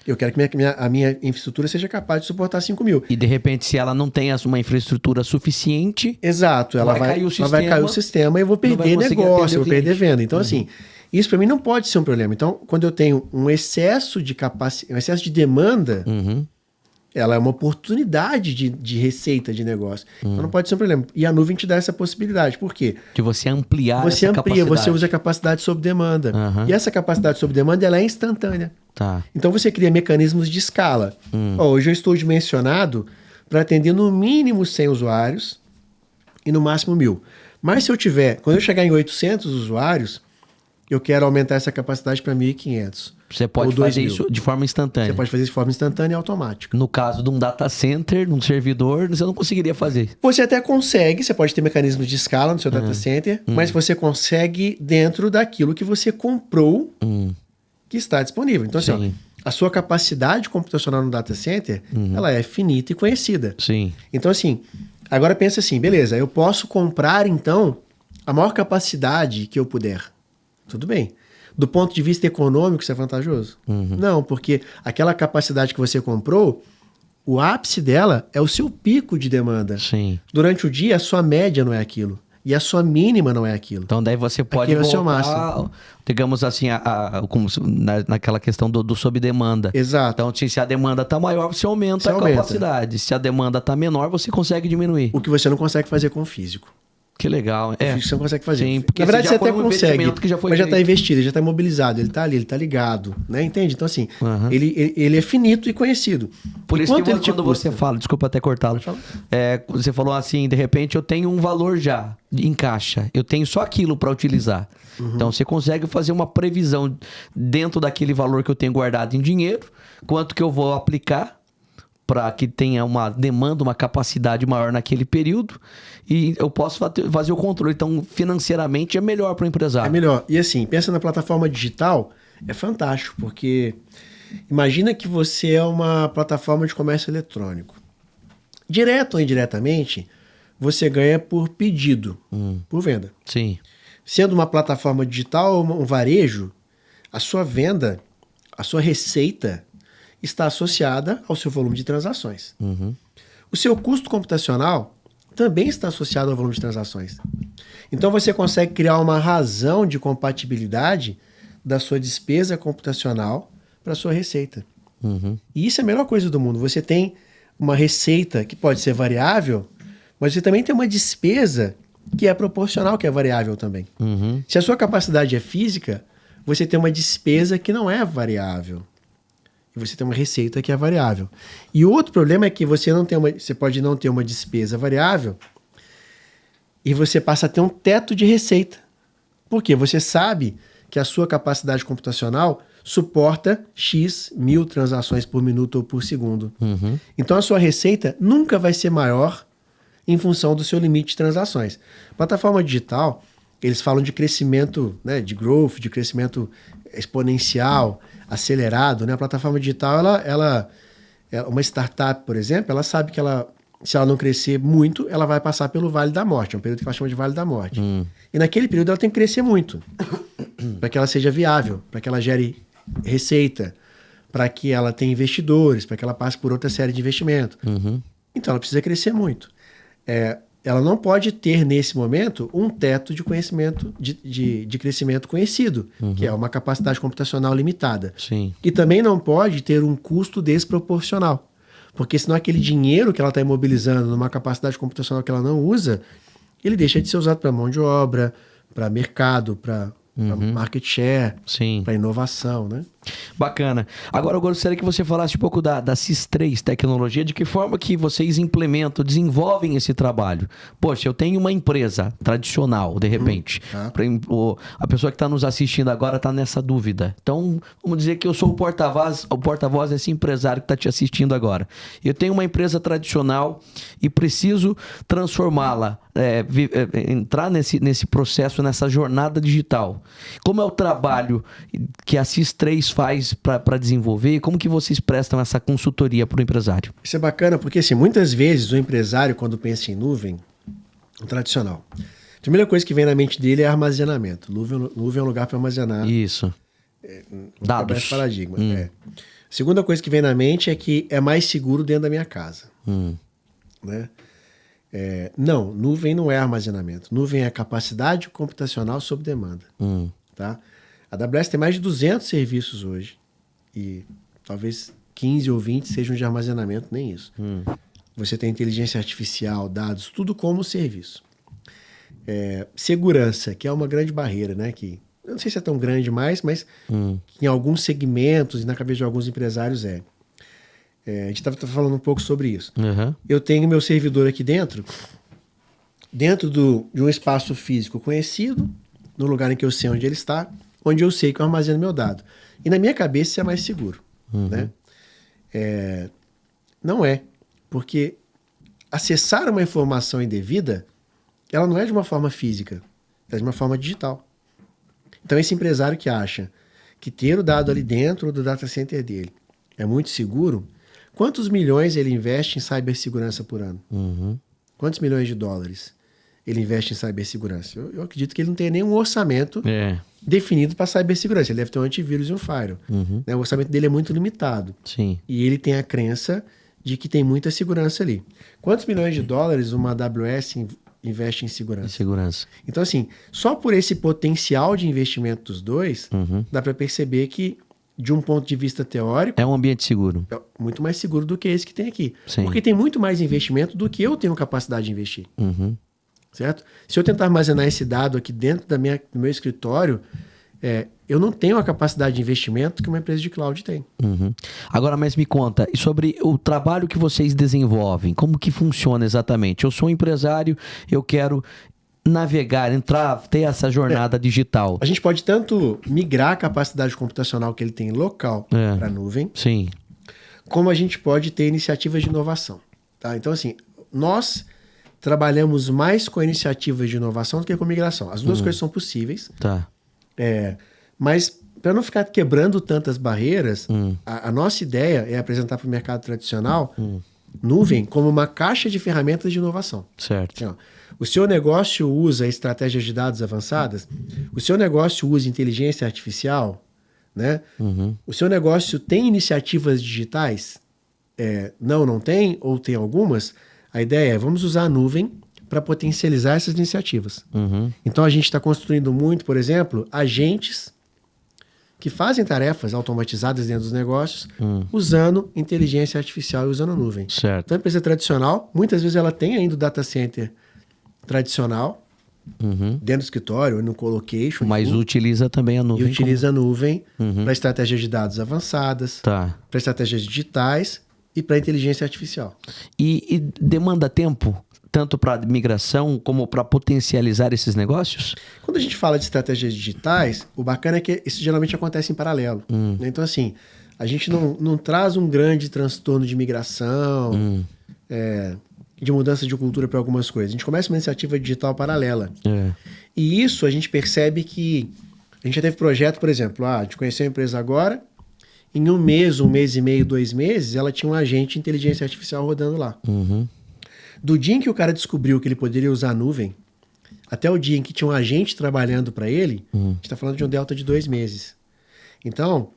Eu quero que a minha infraestrutura seja capaz de suportar 5.000. E de repente, se ela não tem uma infraestrutura suficiente... Exato, ela vai cair o sistema e eu vou perder negócio, eu vou perder venda. Então, assim, isso para mim não pode ser um problema. Então, quando eu tenho um excesso de capacidade, um excesso de demanda, ela é uma oportunidade de receita de negócio. Então não pode ser um problema. E a nuvem te dá essa possibilidade. Por quê? De você ampliar essa capacidade. Você amplia, você usa a capacidade sob demanda. E essa capacidade sob demanda, ela é instantânea. Tá. Então você cria mecanismos de escala. Hoje eu estou dimensionado para atender no mínimo 100 usuários e no máximo 1.000. Mas se eu tiver, quando eu chegar em 800 usuários, eu quero aumentar essa capacidade para 1.500. Você pode fazer isso de forma instantânea. Você pode fazer isso de forma instantânea e automática. No caso de um data center, de um servidor, você não conseguiria fazer. Você até consegue, você pode ter mecanismos de escala no seu data center, mas você consegue dentro daquilo que você comprou que está disponível. Então, assim, a sua capacidade computacional no data center, ela é finita e conhecida. Sim. Então, assim, agora pensa assim, beleza, eu posso comprar, então, a maior capacidade que eu puder. Tudo bem. Do ponto de vista econômico, isso é vantajoso? Não, porque aquela capacidade que você comprou, o ápice dela é o seu pico de demanda. Sim. Durante o dia, a sua média não é aquilo. E a sua mínima não é aquilo. Então daí você pode voltar, digamos assim, como naquela questão do sob demanda. Exato. Então, se a demanda está maior, você aumenta a capacidade. Se a demanda está menor, você consegue diminuir. O que você não consegue fazer com o físico. Que legal. É. Você não consegue fazer. Sim, porque na verdade, você até consegue, que já foi mas já está investido, já está imobilizado, ele está ali, ele está ligado, né? Entende? Então, assim, ele é finito e conhecido. Por isso que quando você fala, desculpa até cortá-lo, você falou assim, de repente eu tenho um valor já em caixa, eu tenho só aquilo para utilizar. Então, você consegue fazer uma previsão dentro daquele valor que eu tenho guardado em dinheiro, quanto que eu vou aplicar para que tenha uma demanda, uma capacidade maior naquele período e eu posso fazer o controle. Então, financeiramente, é melhor para o empresário. É melhor. E assim, pensa na plataforma digital, é fantástico, porque imagina que você é uma plataforma de comércio eletrônico. Direto ou indiretamente, você ganha por pedido, por venda. Sim. Sendo uma plataforma digital ou um varejo, a sua venda, a sua receita está associada ao seu volume de transações. O seu custo computacional também está associado ao volume de transações. Então você consegue criar uma razão de compatibilidade da sua despesa computacional para a sua receita. E isso é a melhor coisa do mundo. Você tem uma receita que pode ser variável, mas você também tem uma despesa que é proporcional, que é variável também. Se a sua capacidade é física, você tem uma despesa que não é variável. E você tem uma receita que é variável. E o outro problema é que você pode não ter uma despesa variável e você passa a ter um teto de receita. Por quê? Você sabe que a sua capacidade computacional suporta X 1000 transações por minuto ou por segundo. Então a sua receita nunca vai ser maior em função do seu limite de transações. Plataforma digital, eles falam de crescimento, né, de growth, de crescimento exponencial, acelerado, né? A plataforma digital, uma startup, por exemplo, ela sabe que se ela não crescer muito, ela vai passar pelo Vale da Morte, é um período que ela chama de Vale da Morte. E naquele período ela tem que crescer muito, para que ela seja viável, para que ela gere receita, para que ela tenha investidores, para que ela passe por outra série de investimento. Então ela precisa crescer muito. Ela não pode ter, nesse momento, um teto de conhecimento, de crescimento conhecido, que é uma capacidade computacional limitada. Sim. E também não pode ter um custo desproporcional, porque senão aquele dinheiro que ela está imobilizando numa capacidade computacional que ela não usa, ele deixa de ser usado para mão de obra, para mercado, para market share, para inovação, né? Bacana. Agora eu gostaria que você falasse um pouco da SIS3 tecnologia, de que forma que vocês implementam, desenvolvem esse trabalho. Poxa, eu tenho uma empresa tradicional, de repente. A pessoa que está nos assistindo agora está nessa dúvida. Então, vamos dizer que eu sou o porta-voz desse empresário que está te assistindo agora. Eu tenho uma empresa tradicional e preciso transformá-la, entrar nesse processo, nessa jornada digital. Como é o trabalho que a SIS3 faz para desenvolver? Como que vocês prestam essa consultoria para o empresário? Isso é bacana porque, assim, muitas vezes o empresário, quando pensa em nuvem, o tradicional, a primeira coisa que vem na mente dele é armazenamento. Nuvem é um lugar para armazenar. Isso. Dados. Paradigma. A segunda coisa que vem na mente é que é mais seguro dentro da minha casa. Né? Não, nuvem não é armazenamento. Nuvem é capacidade computacional sob demanda. Tá? A AWS tem mais de 200 serviços hoje e talvez 15 ou 20 sejam de armazenamento, nem isso. Você tem inteligência artificial, dados, tudo como serviço. Segurança, que é uma grande barreira, né? Que eu não sei se é tão grande mais, mas em alguns segmentos e na cabeça de alguns empresários a gente estava falando um pouco sobre isso. Eu tenho meu servidor aqui dentro de um espaço físico conhecido, no lugar em que eu sei onde ele está, onde eu sei que eu armazeno meu dado. E na minha cabeça isso é mais seguro. Né? Não é, porque acessar uma informação indevida, ela não é de uma forma física, é de uma forma digital. Então esse empresário que acha que ter o dado ali dentro do data center dele é muito seguro, quantos milhões ele investe em cibersegurança por ano? Quantos milhões de dólares ele investe em cibersegurança? Eu acredito que ele não tem nenhum orçamento definido para cibersegurança. Ele deve ter um antivírus e um firewall. Né? O orçamento dele é muito limitado. Sim. E ele tem a crença de que tem muita segurança ali. Quantos milhões de dólares uma AWS investe em segurança? Então, assim, só por esse potencial de investimento dos dois, dá para perceber que, de um ponto de vista teórico, é um ambiente seguro. É muito mais seguro do que esse que tem aqui. Sim. Porque tem muito mais investimento do que eu tenho capacidade de investir. certo? Se eu tentar armazenar esse dado aqui dentro do meu escritório, eu não tenho a capacidade de investimento que uma empresa de cloud tem. Uhum. Agora, mas me conta, e sobre o trabalho que vocês desenvolvem, como que funciona exatamente? Eu sou um empresário, eu quero navegar, entrar, ter essa jornada digital. A gente pode tanto migrar a capacidade computacional que ele tem local para a nuvem, sim, como a gente pode ter iniciativas de inovação. Tá? Então, assim, nós trabalhamos mais com iniciativas de inovação do que com migração. As duas coisas são possíveis. tá. Mas, para não ficar quebrando tantas barreiras, a nossa ideia é apresentar para o mercado tradicional nuvem como uma caixa de ferramentas de inovação. Certo. Assim, ó, o seu negócio usa estratégias de dados avançadas? O seu negócio usa inteligência artificial? Né? O seu negócio tem iniciativas digitais? Não tem? Ou tem algumas? A ideia é, vamos usar a nuvem para potencializar essas iniciativas. Então, a gente está construindo muito, por exemplo, agentes que fazem tarefas automatizadas dentro dos negócios usando inteligência artificial e usando a nuvem. Certo. Então, a empresa tradicional, muitas vezes ela tem ainda o data center tradicional dentro do escritório, no colocation. Mas utiliza também a nuvem. E utiliza a nuvem para estratégias de dados avançadas, Tá. para estratégias digitais e para inteligência artificial. E demanda tempo, tanto para migração como para potencializar esses negócios? Quando a gente fala de estratégias digitais, o bacana é que isso geralmente acontece em paralelo. Né? Então, assim, a gente não traz um grande transtorno de migração, de mudança de cultura para algumas coisas. A gente começa uma iniciativa digital paralela. E isso a gente percebe que a gente já teve projeto, por exemplo, a gente conheceu a empresa agora, em um mês e meio, 2 meses, ela tinha um agente de inteligência artificial rodando lá. Do dia em que o cara descobriu que ele poderia usar a nuvem, até o dia em que tinha um agente trabalhando para ele, a gente está falando de um delta de 2 meses. Então,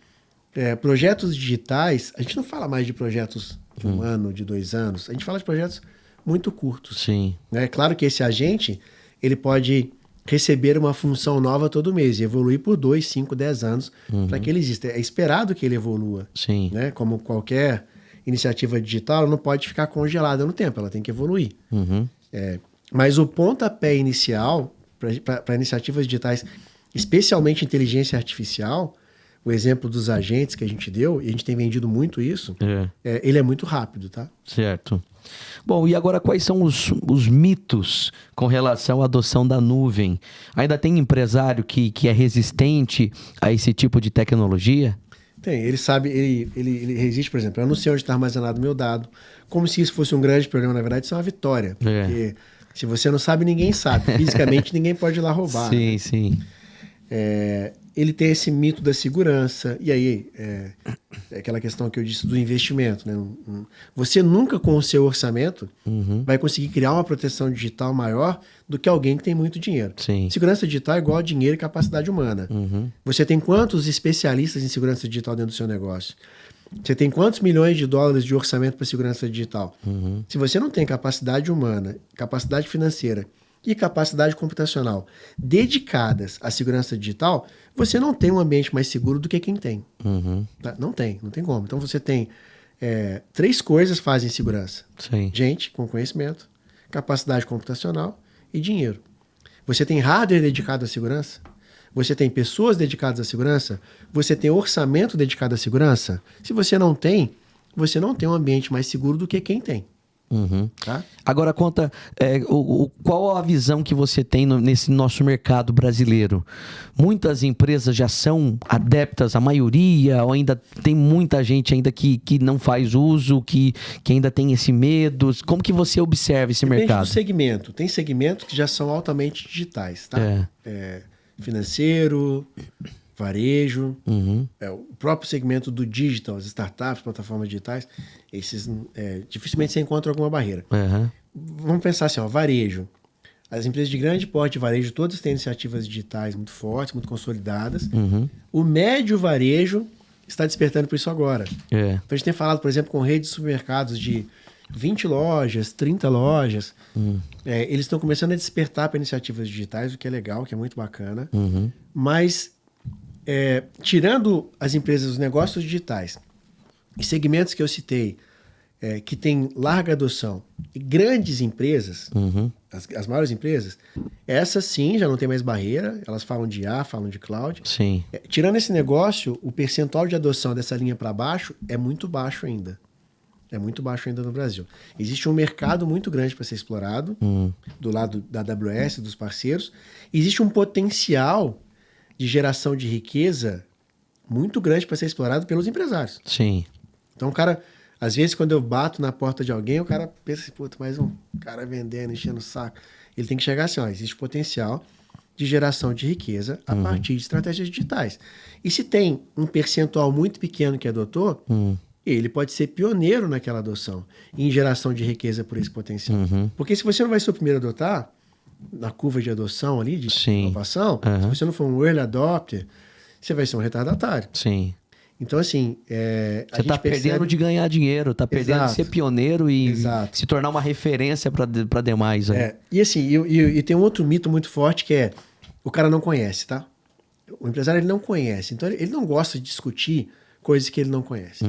projetos digitais, a gente não fala mais de projetos de 1 ano, de 2 anos, a gente fala de projetos muito curtos. Sim. É claro que esse agente, ele pode receber uma função nova todo mês e evoluir por 2, 5, 10 anos para que ele exista. É esperado que ele evolua. Sim. Né? Como qualquer iniciativa digital, ela não pode ficar congelada no tempo, ela tem que evoluir. Mas o pontapé inicial para iniciativas digitais, especialmente inteligência artificial, o exemplo dos agentes que a gente deu, e a gente tem vendido muito isso, ele é muito rápido, tá? Certo. Bom, e agora quais são os mitos com relação à adoção da nuvem? Ainda tem empresário que é resistente a esse tipo de tecnologia? Tem, ele sabe, ele resiste, por exemplo, eu não sei onde está armazenado o meu dado, como se isso fosse um grande problema, na verdade isso é uma vitória, porque se você não sabe, ninguém sabe, fisicamente ninguém pode ir lá roubar. Sim, né? sim. Ele tem esse mito da segurança, e aí é aquela questão que eu disse do investimento. Né? Você nunca, com o seu orçamento, vai conseguir criar uma proteção digital maior do que alguém que tem muito dinheiro. Sim. Segurança digital é igual a dinheiro e capacidade humana. Você tem quantos especialistas em segurança digital dentro do seu negócio? Você tem quantos milhões de dólares de orçamento para segurança digital? Se você não tem capacidade humana, capacidade financeira e capacidade computacional dedicadas à segurança digital, você não tem um ambiente mais seguro do que quem tem. Tá? Não tem como. Então você tem 3 coisas que fazem segurança. Sim. Gente com conhecimento, capacidade computacional e dinheiro. Você tem hardware dedicado à segurança? Você tem pessoas dedicadas à segurança? Você tem orçamento dedicado à segurança? Se você não tem um ambiente mais seguro do que quem tem. Tá? Agora conta qual a visão que você tem nesse nosso mercado brasileiro. Muitas empresas já são adeptas, a maioria, ou ainda tem muita gente ainda que não faz uso, que ainda tem esse medo. Como que você observa esse mercado? Depende do segmento. Tem segmentos que já são altamente digitais, tá? Financeiro, varejo, o próprio segmento do digital, as startups, plataformas digitais, esses dificilmente você encontra alguma barreira. Vamos pensar assim, varejo. As empresas de grande porte de varejo, todas têm iniciativas digitais muito fortes, muito consolidadas. O médio varejo está despertando por isso agora. Então a gente tem falado, por exemplo, com redes de supermercados de 20 lojas, 30 lojas. Eles estão começando a despertar para iniciativas digitais, o que é legal, o que é muito bacana. Mas tirando as empresas, os negócios digitais e segmentos que eu citei, que tem larga adoção, e grandes empresas, as maiores empresas, essas sim já não tem mais barreira, elas falam de IA, falam de cloud. Sim. Tirando esse negócio, o percentual de adoção dessa linha para baixo é muito baixo ainda. É muito baixo ainda no Brasil. Existe um mercado muito grande para ser explorado, do lado da AWS, dos parceiros. Existe um potencial de geração de riqueza muito grande para ser explorado pelos empresários. Sim. Então, o cara, às vezes, quando eu bato na porta de alguém, o cara pensa assim, puta, mais um cara vendendo, enchendo o saco. Ele tem que chegar assim, ó, existe potencial de geração de riqueza a partir de estratégias digitais. E se tem um percentual muito pequeno que adotou, ele pode ser pioneiro naquela adoção, em geração de riqueza por esse potencial. Porque se você não vai ser o primeiro a adotar, na curva de adoção ali, de inovação, se você não for um early adopter, você vai ser um retardatário. Sim. Então, assim... você está perdendo de ganhar dinheiro, está perdendo de ser pioneiro e se tornar uma referência para demais. E assim, e tem um outro mito muito forte que é, o cara não conhece, tá? O empresário ele não conhece, então ele não gosta de discutir coisas que ele não conhece.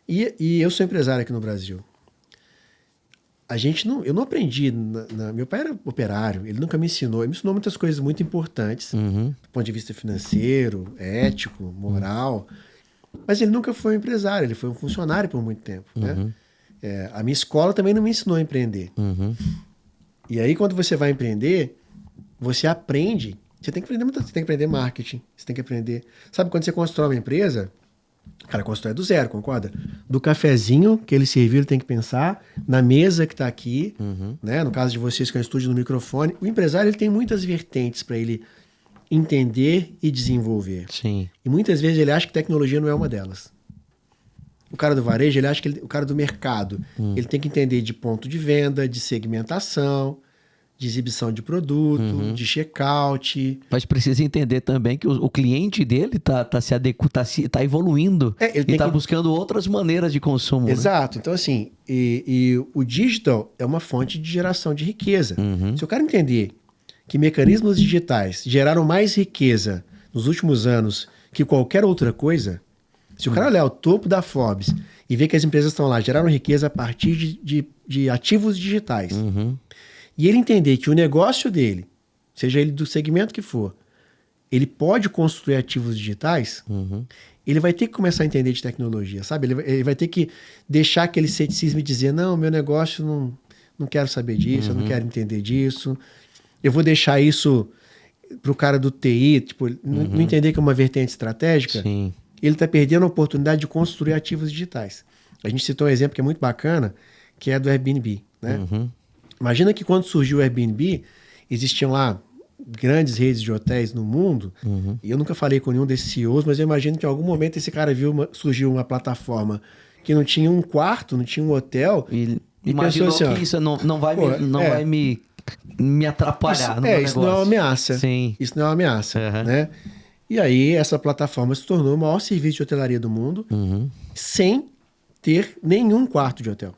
E eu sou empresário aqui no Brasil. Eu não aprendi. Meu pai era operário, ele nunca me ensinou. Ele me ensinou muitas coisas muito importantes, do ponto de vista financeiro, ético, moral. Mas ele nunca foi um empresário, ele foi um funcionário por muito tempo. Né? A minha escola também não me ensinou a empreender. E aí, quando você vai empreender, você aprende. Você tem que aprender muito, você tem que aprender marketing, você tem que aprender. Sabe, quando você constrói uma empresa. O cara constrói do zero, concorda? Do cafezinho que ele serviu, ele tem que pensar. Na mesa que está aqui, né? No caso de vocês que é um estúdio no microfone. O empresário ele tem muitas vertentes para ele entender e desenvolver. Sim. E muitas vezes ele acha que tecnologia não é uma delas. O cara do varejo, ele acha que o cara do mercado, ele tem que entender de ponto de venda, de segmentação, de exibição de produto, de checkout. Mas precisa entender também que o cliente dele tá se adequando, tá evoluindo e está buscando outras maneiras de consumo. Exato. Né? Então, assim, e o digital é uma fonte de geração de riqueza. Se o cara entender que mecanismos digitais geraram mais riqueza nos últimos anos que qualquer outra coisa, se o cara olhar o topo da Forbes e ver que as empresas estão lá, geraram riqueza a partir de ativos digitais, e ele entender que o negócio dele, seja ele do segmento que for, ele pode construir ativos digitais, ele vai ter que começar a entender de tecnologia, sabe? Ele vai ter que deixar aquele ceticismo e dizer, não, meu negócio não quero saber disso, eu não quero entender disso, eu vou deixar isso para o cara do TI, tipo, não entender que é uma vertente estratégica. Sim. Ele está perdendo a oportunidade de construir ativos digitais. A gente citou um exemplo que é muito bacana, que é do Airbnb, né? Imagina que quando surgiu o Airbnb, existiam lá grandes redes de hotéis no mundo, e eu nunca falei com nenhum desses CEOs, mas eu imagino que em algum momento esse cara surgiu uma plataforma que não tinha um quarto, não tinha um hotel, e imaginou assim, que isso não vai me atrapalhar no meu negócio. Isso não é uma ameaça. Sim. Isso não é uma ameaça, né? E aí essa plataforma se tornou o maior serviço de hotelaria do mundo, sem ter nenhum quarto de hotel.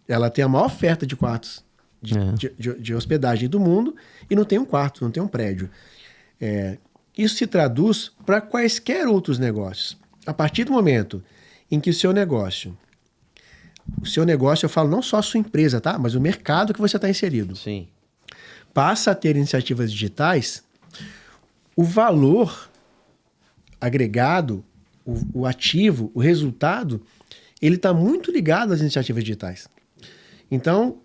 Ela tem a maior oferta de quartos de hospedagem do mundo e não tem um quarto, não tem um prédio. Isso se traduz para quaisquer outros negócios. A partir do momento em que o seu negócio, eu falo não só a sua empresa, tá? Mas o mercado que você está inserido, Sim. passa a ter iniciativas digitais, o valor agregado, o ativo, o resultado, ele está muito ligado às iniciativas digitais. Então,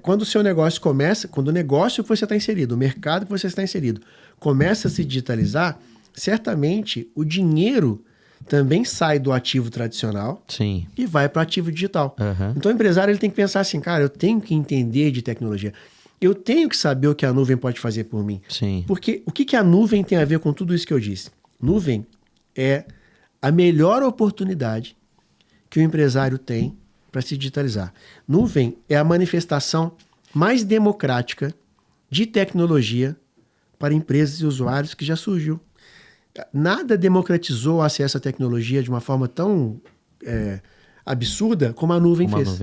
quando o seu negócio começa, quando o negócio que você está inserido, o mercado que você está inserido, começa a se digitalizar, certamente o dinheiro também sai do ativo tradicional. Sim. E vai para o ativo digital. Então o empresário ele tem que pensar assim, cara, eu tenho que entender de tecnologia. Eu tenho que saber o que a nuvem pode fazer por mim. Sim. Porque o que a nuvem tem a ver com tudo isso que eu disse? Nuvem é a melhor oportunidade que o empresário tem para se digitalizar. Nuvem é a manifestação mais democrática de tecnologia para empresas e usuários que já surgiu. Nada democratizou o acesso à tecnologia de uma forma tão absurda como a nuvem fez.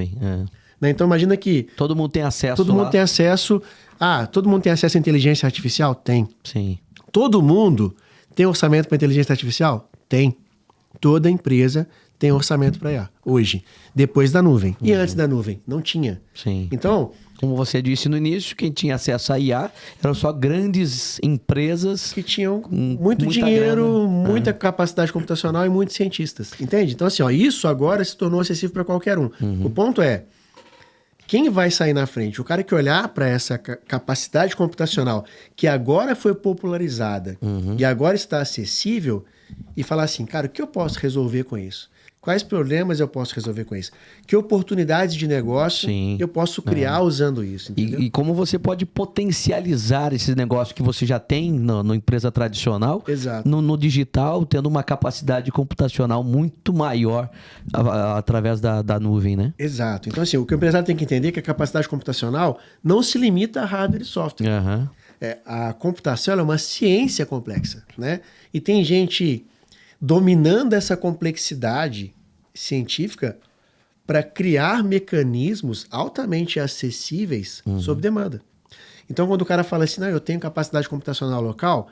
Né? Então imagina que... Todo mundo tem acesso Todo mundo tem acesso... todo mundo tem acesso à inteligência artificial? Tem. Sim. Todo mundo tem orçamento para inteligência artificial? Tem. Toda empresa tem orçamento para IA hoje, depois da nuvem. E antes da nuvem, não tinha. Sim. Então, como você disse no início, quem tinha acesso a IA eram só grandes empresas que tinham muito muita dinheiro, grana. muita capacidade computacional e muitos cientistas. Entende? Então, assim, ó, isso agora se tornou acessível para qualquer um. O ponto é, quem vai sair na frente? O cara que olhar para essa capacidade computacional que agora foi popularizada e agora está acessível e falar assim, cara, o que eu posso resolver com isso? Quais problemas eu posso resolver com isso? Que oportunidades de negócio eu posso criar usando isso, entendeu? E como você pode potencializar esses negócios que você já tem na empresa tradicional, Exato. no digital, tendo uma capacidade computacional muito maior através da nuvem, né? Exato. Então, assim, o que o empresário tem que entender é que a capacidade computacional não se limita a hardware e software. Uhum. A computação ela é uma ciência complexa, né? E tem gente dominando essa complexidade científica para criar mecanismos altamente acessíveis sob demanda. Então, quando o cara fala assim, não, eu tenho capacidade computacional local,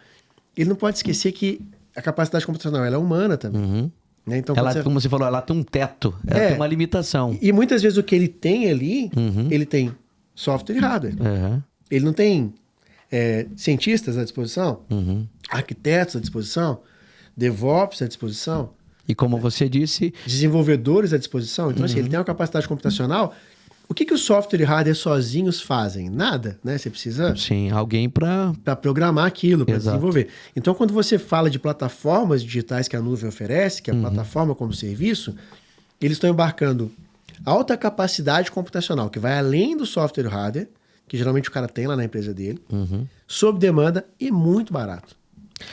ele não pode esquecer que a capacidade computacional ela é humana também. Né? Então, Ela, como você falou, ela tem um teto, ela tem uma limitação. E muitas vezes o que ele tem ali, ele tem software e hardware. Ele não tem cientistas à disposição, arquitetos à disposição, DevOps à disposição. E como você disse... desenvolvedores à disposição. Então, assim, ele tem uma capacidade computacional. O que o software e hardware sozinhos fazem? Nada, né? Você precisa... Sim, alguém para programar aquilo, para desenvolver. Então, quando você fala de plataformas digitais que a nuvem oferece, que é a plataforma como serviço, eles estão embarcando alta capacidade computacional, que vai além do software e hardware, que geralmente o cara tem lá na empresa dele, sob demanda e muito barato.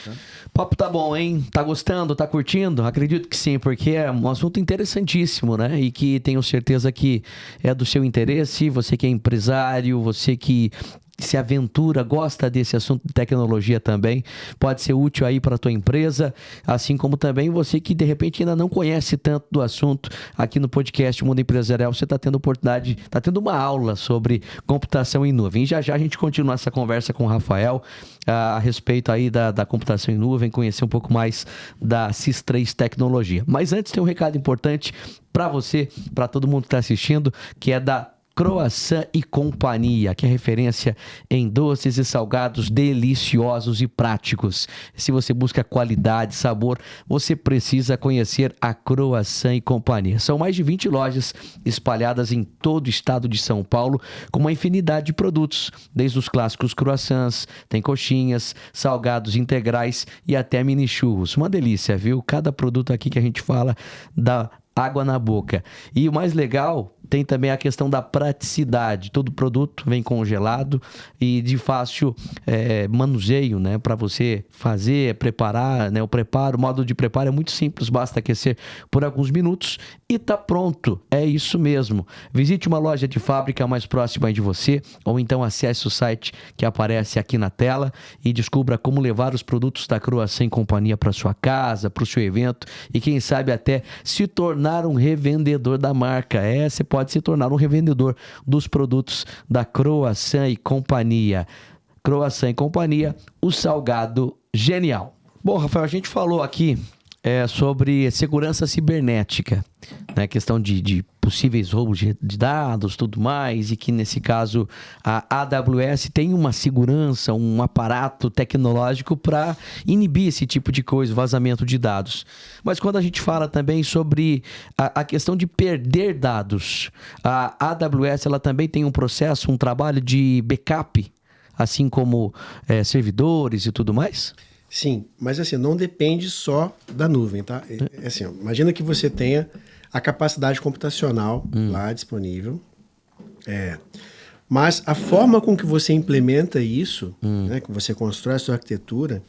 Tá? O papo tá bom, hein? Tá gostando? Tá curtindo? Acredito que sim, porque é um assunto interessantíssimo, né? E que tenho certeza que é do seu interesse. Você que é empresário, você que se aventura, gosta desse assunto de tecnologia também, pode ser útil aí para a tua empresa, assim como também você que de repente ainda não conhece tanto do assunto. Aqui no podcast Mundo Empresarial você está tendo oportunidade, está tendo uma aula sobre computação em nuvem. E já já a gente continua essa conversa com o Rafael a respeito aí da computação em nuvem, conhecer um pouco mais da SIS3 Tecnologia. Mas antes tem um recado importante para você, para todo mundo que está assistindo, que é da Croissant e Companhia, que é referência em doces e salgados deliciosos e práticos. Se você busca qualidade, sabor, você precisa conhecer a Croissant e Companhia. São mais de 20 lojas espalhadas em todo o estado de São Paulo, com uma infinidade de produtos, desde os clássicos croissants, tem coxinhas, salgados integrais e até mini churros. Uma delícia, viu? Cada produto aqui que a gente fala dá água na boca. E o mais legal, tem também a questão da praticidade. Todo produto vem congelado e de fácil manuseio, né? Para você fazer, preparar, né? O modo de preparo é muito simples, basta aquecer por alguns minutos e tá pronto. É isso mesmo. Visite uma loja de fábrica mais próxima de você ou então acesse o site que aparece aqui na tela e descubra como levar os produtos da Croissant e Companhia para sua casa, para o seu evento e quem sabe até se tornar um revendedor da marca. Você pode se tornar um revendedor dos produtos da Croissant e Companhia. Croissant e Companhia, o salgado genial. Bom, Rafael, a gente falou aqui sobre segurança cibernética, né? Questão de possíveis roubos de dados, tudo mais, e que nesse caso a AWS tem uma segurança, um aparato tecnológico para inibir esse tipo de coisa, vazamento de dados. Mas quando a gente fala também sobre a questão de perder dados, a AWS ela também tem um processo, um trabalho de backup, assim como servidores e tudo mais? Sim, mas assim, não depende só da nuvem, tá? Assim, imagina que você tenha a capacidade computacional lá disponível, mas a forma com que você implementa isso, né, que você constrói a sua arquitetura,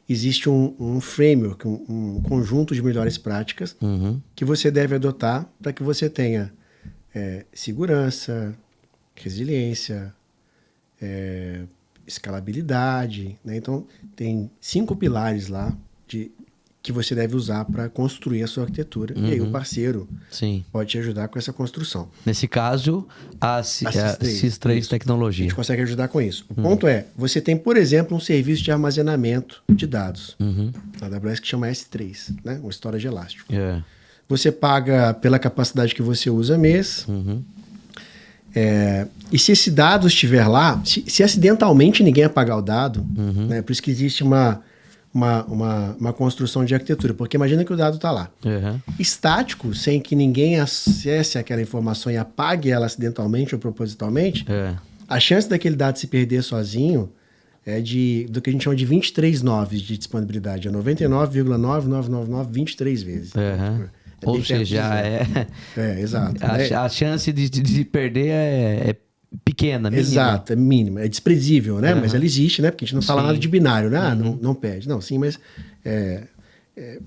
existe um framework, um conjunto de melhores práticas que você deve adotar para que você tenha segurança, resiliência, escalabilidade, né? Então, tem 5 pilares lá que você deve usar para construir a sua arquitetura. E aí o parceiro Sim. pode te ajudar com essa construção. Nesse caso, a Sys3 A Tecnologia. gente consegue ajudar com isso. O ponto é, você tem, por exemplo, um serviço de armazenamento de dados. Na AWS que chama S3, né? Um storage elástico. É. Você paga pela capacidade que você usa mês. E se esse dado estiver lá, se acidentalmente ninguém apagar o dado, né? Por isso que existe uma construção de arquitetura, porque imagina que o dado está lá. Estático, sem que ninguém acesse aquela informação e apague ela acidentalmente ou propositalmente, a chance daquele dado se perder sozinho é do que a gente chama de 23 noves de disponibilidade. É 99,9999 vezes. Ou seja, exato. A chance de perder é pequena, mínima. Exato, é mínima. É desprezível, né? Mas ela existe, né? Porque a gente não fala nada de binário, né? Não perde. Não, sim, mas é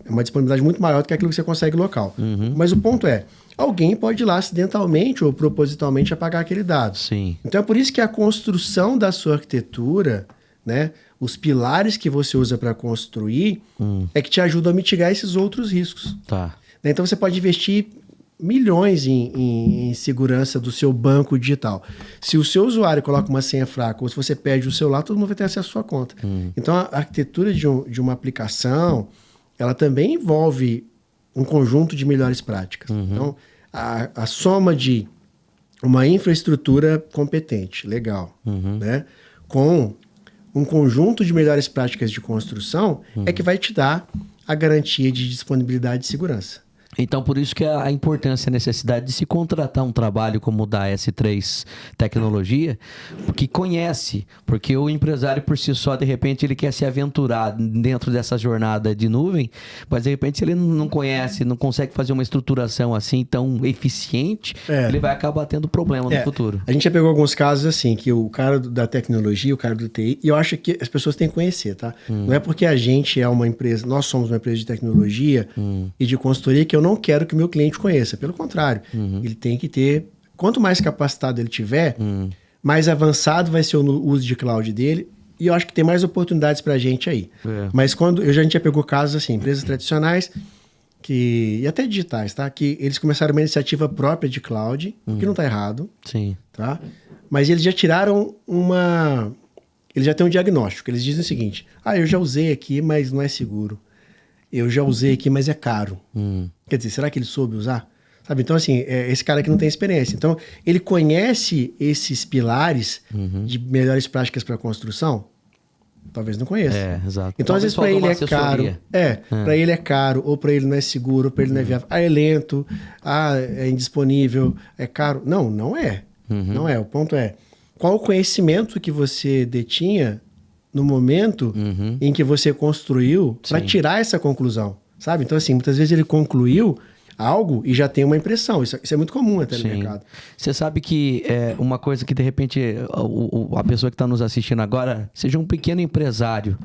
uma disponibilidade muito maior do que aquilo que você consegue local. Mas o ponto é, alguém pode ir lá acidentalmente ou propositalmente apagar aquele dado. Sim. Então é por isso que a construção da sua arquitetura, né? Os pilares que você usa para construir é que te ajudam a mitigar esses outros riscos. Tá. Então você pode investir milhões em segurança do seu banco digital. Se o seu usuário coloca uma senha fraca ou se você perde o celular, todo mundo vai ter acesso à sua conta. Então a arquitetura de uma aplicação, ela também envolve um conjunto de melhores práticas. Então a soma de uma infraestrutura competente, legal, né? Com um conjunto de melhores práticas de construção é que vai te dar a garantia de disponibilidade e segurança. Então, por isso que a importância, a necessidade de se contratar um trabalho como o da S3 Tecnologia, que conhece, porque o empresário por si só, de repente, ele quer se aventurar dentro dessa jornada de nuvem, mas de repente, se ele não conhece, não consegue fazer uma estruturação assim tão eficiente, ele vai acabar tendo problema no futuro. A gente já pegou alguns casos assim, que o cara da tecnologia, o cara do TI, e eu acho que as pessoas têm que conhecer, tá? Não é porque a gente é uma empresa, nós somos uma empresa de tecnologia e de consultoria que eu não quero que o meu cliente conheça. Pelo contrário, ele tem que ter... Quanto mais capacitado ele tiver, mais avançado vai ser o uso de cloud dele. E eu acho que tem mais oportunidades para a gente aí. Mas a gente já pegou casos assim, empresas tradicionais e até digitais, tá? Que eles começaram uma iniciativa própria de cloud, o que não está errado. Sim. Tá? Mas eles já tiraram Eles já têm um diagnóstico. Eles dizem o seguinte: eu já usei aqui, mas não é seguro. Eu já usei aqui, mas é caro. Quer dizer, será que ele soube usar? Sabe? Então, assim, esse cara que não tem experiência. Então, ele conhece esses pilares de melhores práticas para construção? Talvez não conheça. Exato. Então, às vezes, para ele é caro. Para ele é caro, ou para ele não é seguro, ou para ele não é viável. É lento, é indisponível, é caro. Não, não é. Não é. O ponto é, qual o conhecimento que você detinha no momento em que você construiu para tirar essa conclusão, sabe? Então, assim, muitas vezes ele concluiu algo e já tem uma impressão. Isso é muito comum até no mercado. Você sabe que uma coisa que, de repente, a pessoa que está nos assistindo agora seja um pequeno empresário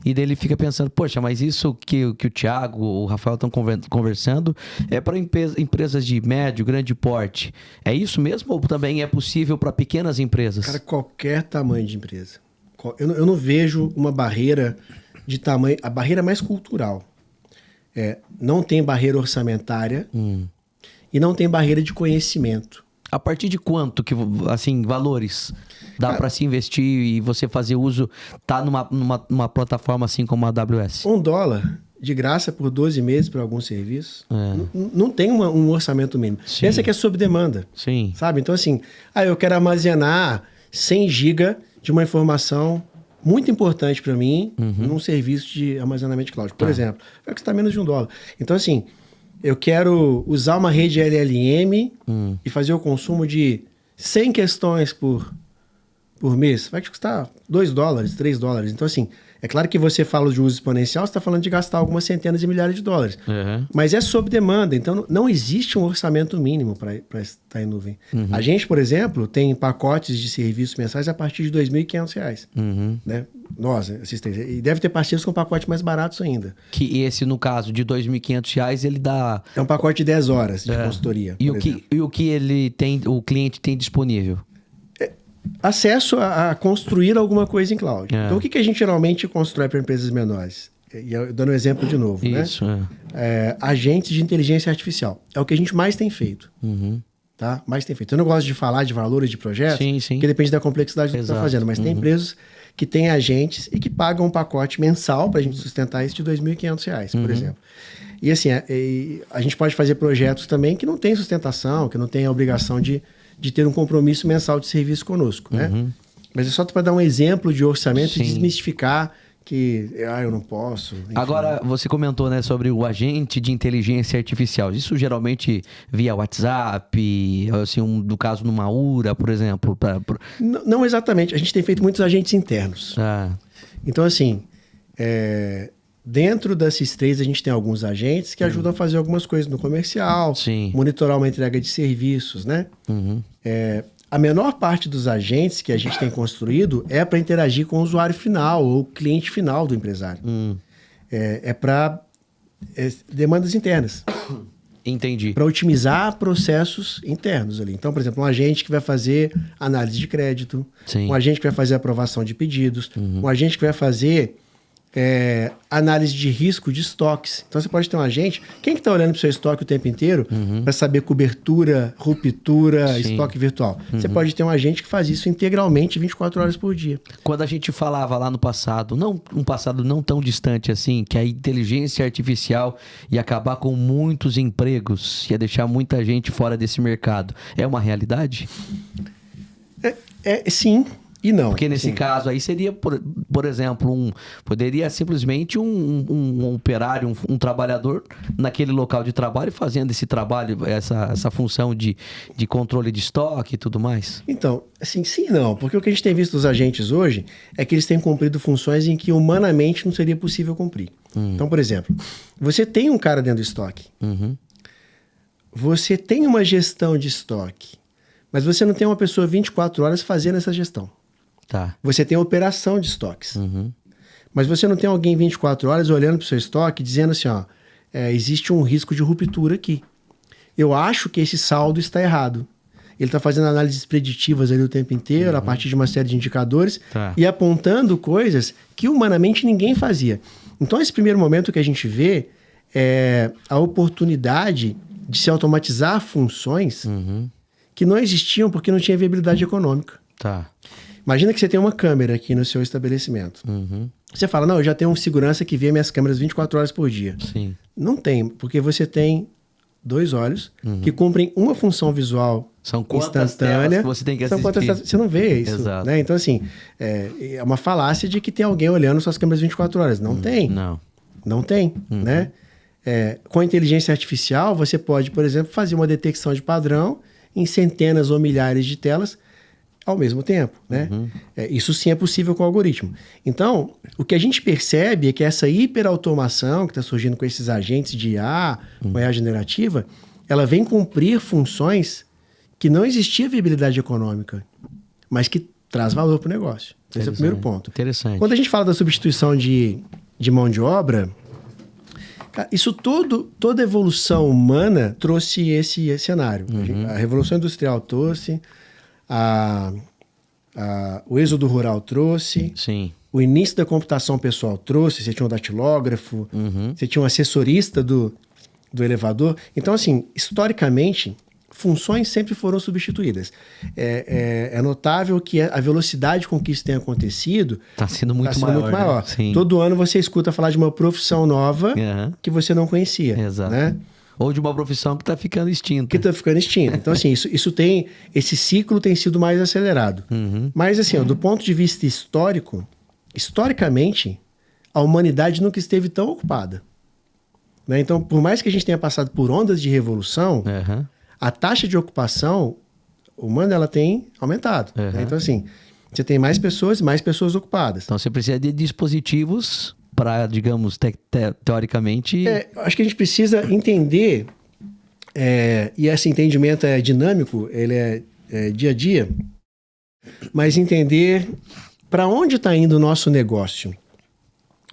e dele fica pensando, poxa, mas isso que o Thiago, o Rafael estão conversando é para empresas de médio, grande porte. É isso mesmo ou também é possível para pequenas empresas? Cara, qualquer tamanho de empresa. Eu não vejo uma barreira de tamanho... A barreira mais cultural. Não tem barreira orçamentária e não tem barreira de conhecimento. A partir de quanto, assim, valores dá para se investir e você fazer uso, tá numa plataforma assim como a AWS? $1 de graça por 12 meses para algum serviço. Não tem um orçamento mínimo. Sim. Pensa que é sob demanda. Sim. Sabe? Então, assim, eu quero armazenar 100 GB de uma informação muito importante para mim num serviço de armazenamento de cloud. Por exemplo, vai custar menos de $1. Então, assim, eu quero usar uma rede LLM e fazer o consumo de 100 questões por mês. Vai te custar $2, $3. Então, assim, é claro que você fala de uso exponencial, você está falando de gastar algumas centenas de milhares de dólares. Mas é sob demanda, então não existe um orçamento mínimo para estar em nuvem. A gente, por exemplo, tem pacotes de serviços mensais a partir de R$ 2.500. Né? Nós, assistência. E deve ter parceiros com pacotes mais baratos ainda. Que esse, no caso, de R$ 2.500, ele dá... É um pacote de 10 horas de consultoria. E o que ele tem, o cliente tem disponível? Acesso a construir alguma coisa em cloud. Então, o que a gente geralmente constrói para empresas menores? e eu dando um exemplo de novo, Isso, né? Agentes de inteligência artificial. É o que a gente mais tem feito. Tá? Mais tem feito. Eu não gosto de falar de valores de projetos, Sim, sim. porque depende da complexidade do que você está fazendo, mas tem empresas que têm agentes e que pagam um pacote mensal para a gente sustentar isso de R$ 2.500, por exemplo. E assim, a gente pode fazer projetos também que não tem sustentação, que não tem a obrigação de ter um compromisso mensal de serviço conosco, né? Mas é só para dar um exemplo de orçamento e desmistificar que eu não posso. Enfim. Agora, você comentou, né, sobre o agente de inteligência artificial. Isso geralmente via WhatsApp, assim, do caso numa URA, por exemplo? Não exatamente. A gente tem feito muitos agentes internos. Então, assim, dentro desses três, a gente tem alguns agentes que ajudam a fazer algumas coisas no comercial, monitorar uma entrega de serviços, né? A menor parte dos agentes que a gente tem construído é para interagir com o usuário final ou cliente final do empresário. É para demandas internas. Entendi. Para otimizar processos internos ali. Então, por exemplo, um agente que vai fazer análise de crédito, um agente que vai fazer aprovação de pedidos, um agente que vai fazer análise de risco de estoques. Então, você pode ter um agente... Quem que está olhando para o seu estoque o tempo inteiro para saber cobertura, ruptura, estoque virtual? Você pode ter um agente que faz isso integralmente 24 horas por dia. Quando a gente falava lá no passado, um passado não tão distante assim, que a inteligência artificial ia acabar com muitos empregos, ia deixar muita gente fora desse mercado. É uma realidade? Sim. E não. Porque nesse caso aí seria, por exemplo, poderia simplesmente um operário, um trabalhador naquele local de trabalho fazendo esse trabalho, essa função de controle de estoque e tudo mais? Então, assim, sim e não. Porque o que a gente tem visto dos agentes hoje é que eles têm cumprido funções em que humanamente não seria possível cumprir. Então, por exemplo, você tem um cara dentro do estoque. Você tem uma gestão de estoque, mas você não tem uma pessoa 24 horas fazendo essa gestão. Você tem a operação de estoques. Mas você não tem alguém 24 horas olhando para o seu estoque dizendo assim, existe um risco de ruptura aqui. Eu acho que esse saldo está errado. Ele está fazendo análises preditivas ali o tempo inteiro, a partir de uma série de indicadores, e apontando coisas que humanamente ninguém fazia. Então, esse primeiro momento que a gente vê é a oportunidade de se automatizar funções que não existiam porque não tinha viabilidade econômica. Imagina que você tem uma câmera aqui no seu estabelecimento. Você fala, não, eu já tenho um segurança que vê minhas câmeras 24 horas por dia. Não tem, porque você tem 2 olhos que cumprem uma função visual instantânea. Que você tem que assistir. Você não vê isso. Né? Então, assim, é uma falácia de que tem alguém olhando suas câmeras 24 horas. Não tem. Não tem, né? Com a inteligência artificial, você pode, por exemplo, fazer uma detecção de padrão em centenas ou milhares de telas ao mesmo tempo, né? Isso sim é possível com o algoritmo. Então, o que a gente percebe é que essa hiperautomação que está surgindo com esses agentes de IA, com IA generativa, ela vem cumprir funções que não existia viabilidade econômica, mas que traz valor para o negócio. Esse é o primeiro ponto. Interessante. Quando a gente fala da substituição de mão de obra, isso toda evolução humana trouxe esse cenário. A Revolução Industrial trouxe... o êxodo rural trouxe, o início da computação pessoal trouxe, você tinha um datilógrafo, você tinha um assessorista do elevador. Então, assim, historicamente, funções sempre foram substituídas. É notável que a velocidade com que isso tem acontecido está sendo muito maior. Né? Todo ano você escuta falar de uma profissão nova que você não conhecia. Né? Ou de uma profissão que está ficando extinta. Então, assim, esse ciclo tem sido mais acelerado. Mas, assim, do ponto de vista historicamente, a humanidade nunca esteve tão ocupada. Né? Então, por mais que a gente tenha passado por ondas de revolução, a taxa de ocupação humana ela tem aumentado. Né? Então, assim, você tem mais pessoas ocupadas. Então, você precisa de dispositivos... para, digamos, teoricamente... acho que a gente precisa entender, e esse entendimento é dinâmico, ele é dia a dia, mas entender para onde está indo o nosso negócio.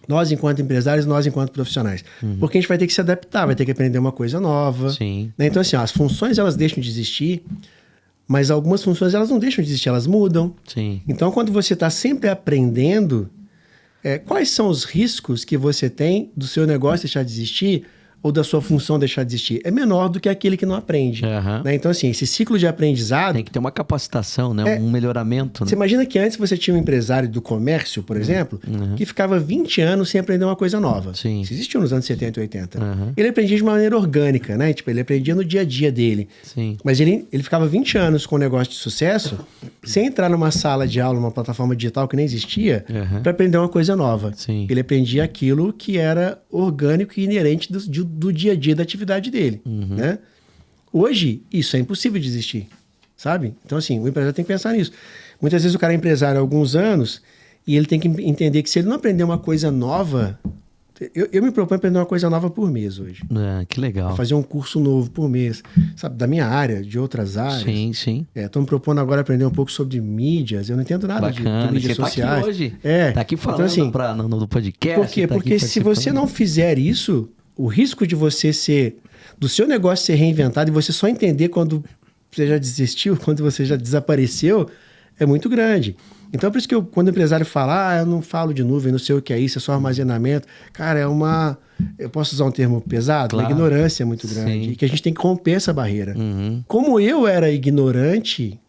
Nós, enquanto empresários, nós, enquanto profissionais. Porque a gente vai ter que se adaptar, vai ter que aprender uma coisa nova. Né? Então, assim, as funções, elas deixam de existir, mas algumas funções, elas não deixam de existir, elas mudam. Então, quando você está sempre aprendendo... quais são os riscos que você tem do seu negócio deixar de existir ou da sua função deixar de existir? É menor do que aquele que não aprende. Né? Então, assim, esse ciclo de aprendizado... Tem que ter uma capacitação, né? Um melhoramento. Né? Você imagina que antes você tinha um empresário do comércio, por exemplo, que ficava 20 anos sem aprender uma coisa nova. Sim. Isso existiu nos anos 70 e 80. Ele aprendia de uma maneira orgânica, né? Tipo, ele aprendia no dia a dia dele. Sim. Mas ele ficava 20 anos com um negócio de sucesso sem entrar numa sala de aula, numa plataforma digital que nem existia, para aprender uma coisa nova. Sim. Ele aprendia aquilo que era orgânico e inerente do dia a dia da atividade dele, né? Hoje, isso é impossível de existir, sabe? Então, assim, o empresário tem que pensar nisso. Muitas vezes o cara é empresário há alguns anos e ele tem que entender que se ele não aprender uma coisa nova... Eu me proponho aprender uma coisa nova por mês hoje. Que legal. Fazer um curso novo por mês, sabe? Da minha área, de outras áreas. Sim, sim. Estou me propondo agora aprender um pouco sobre mídias. Eu não entendo nada de mídias sociais. Tá aqui hoje. Tá aqui falando então, assim, no podcast. Por quê? Porque se você não fizer isso, o risco de você do seu negócio ser reinventado e você só entender quando você já desistiu, quando você já desapareceu, é muito grande. Então, por isso que quando o empresário fala, eu não falo de nuvem, não sei o que é isso, é só armazenamento. Cara, eu posso usar um termo pesado? Claro. Uma ignorância muito grande. Sim. E que a gente tem que romper essa barreira. Como eu era ignorante,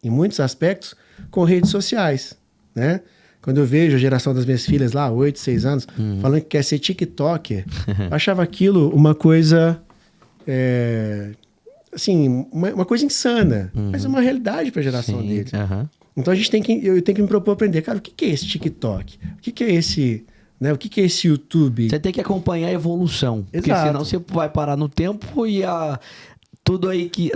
em muitos aspectos, com redes sociais, né? Quando eu vejo a geração das minhas filhas lá, 8, 6 anos, falando que quer ser TikToker, eu achava aquilo uma coisa... assim, uma coisa insana, mas é uma realidade para a geração deles. Então eu tenho que me propor aprender, cara, o que é esse TikTok? O que é esse, né? O que é esse YouTube? Você tem que acompanhar a evolução, porque senão você vai parar no tempo e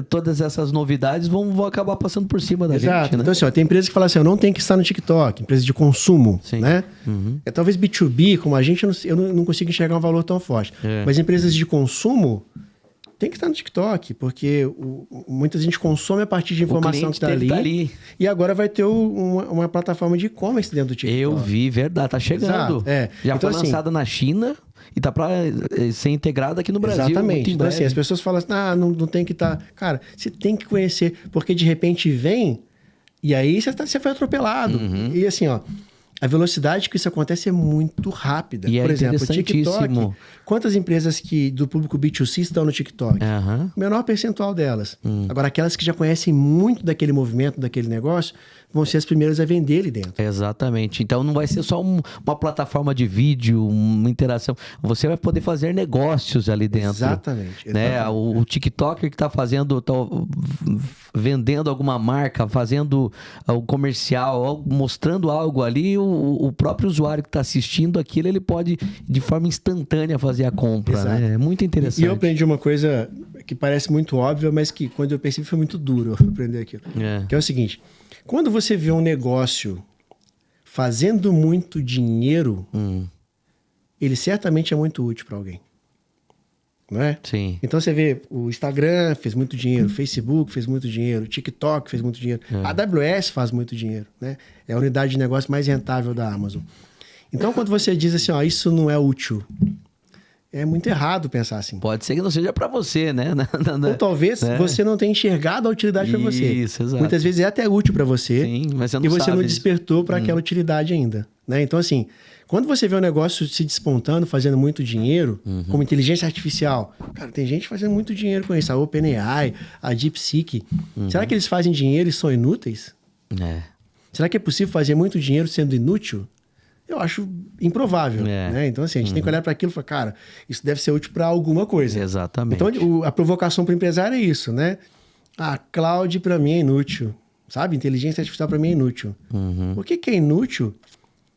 todas essas novidades vão acabar passando por cima da gente, né? Então, assim, tem empresas que falam assim, eu não tenho que estar no TikTok, empresas de consumo, né? Talvez B2B, como a gente, eu não consigo enxergar um valor tão forte. Mas empresas de consumo tem que estar no TikTok, porque muita gente consome a partir de informação que está ali. E agora vai ter uma plataforma de e-commerce dentro do TikTok. Eu vi, verdade, tá chegando. Já então, foi lançada na China e tá para ser integrada aqui no Brasil. Exatamente. Então, assim, as pessoas falam assim, não tem que estar... Cara, você tem que conhecer, porque de repente vem e aí você foi atropelado. E assim, ó... A velocidade que isso acontece é muito rápida. E por exemplo, o TikTok. Quantas empresas do público B2C estão no TikTok? O menor percentual delas. Agora, aquelas que já conhecem muito daquele movimento, daquele negócio, vão ser as primeiras a vender ali dentro. Exatamente. Então, não vai ser só uma plataforma de vídeo, uma interação. Você vai poder fazer negócios ali dentro. Exatamente. Né? O TikToker que está vendendo alguma marca, fazendo o comercial, mostrando algo ali, o próprio usuário que está assistindo aquilo, ele pode, de forma instantânea, fazer a compra. Né? É muito interessante. E eu aprendi uma coisa que parece muito óbvia, mas que quando eu percebi foi muito duro aprender aquilo. Que é o seguinte, quando você vê um negócio fazendo muito dinheiro, ele certamente é muito útil para alguém. Não é? Sim. Então você vê, o Instagram fez muito dinheiro, o Facebook fez muito dinheiro, o TikTok fez muito dinheiro, a AWS faz muito dinheiro, né? É a unidade de negócio mais rentável da Amazon. Então quando você diz assim, isso não é útil, é muito errado pensar assim. Pode ser que não seja para você, né? Ou talvez você não tenha enxergado a utilidade para você. Isso, exato. Muitas vezes é até útil para você. Sim, mas você não e você sabe não despertou para aquela utilidade ainda, né? Então assim, quando você vê um negócio se despontando, fazendo muito dinheiro, como inteligência artificial, cara, tem gente fazendo muito dinheiro com isso, a OpenAI, a DeepSeek. Será que eles fazem dinheiro e são inúteis? Será que é possível fazer muito dinheiro sendo inútil? Eu acho improvável, né? Então, assim, a gente tem que olhar para aquilo e falar, cara, isso deve ser útil para alguma coisa. Exatamente. Então, a provocação para o empresário é isso, né? Cloud para mim é inútil, sabe? Inteligência artificial para mim é inútil. Por que é inútil?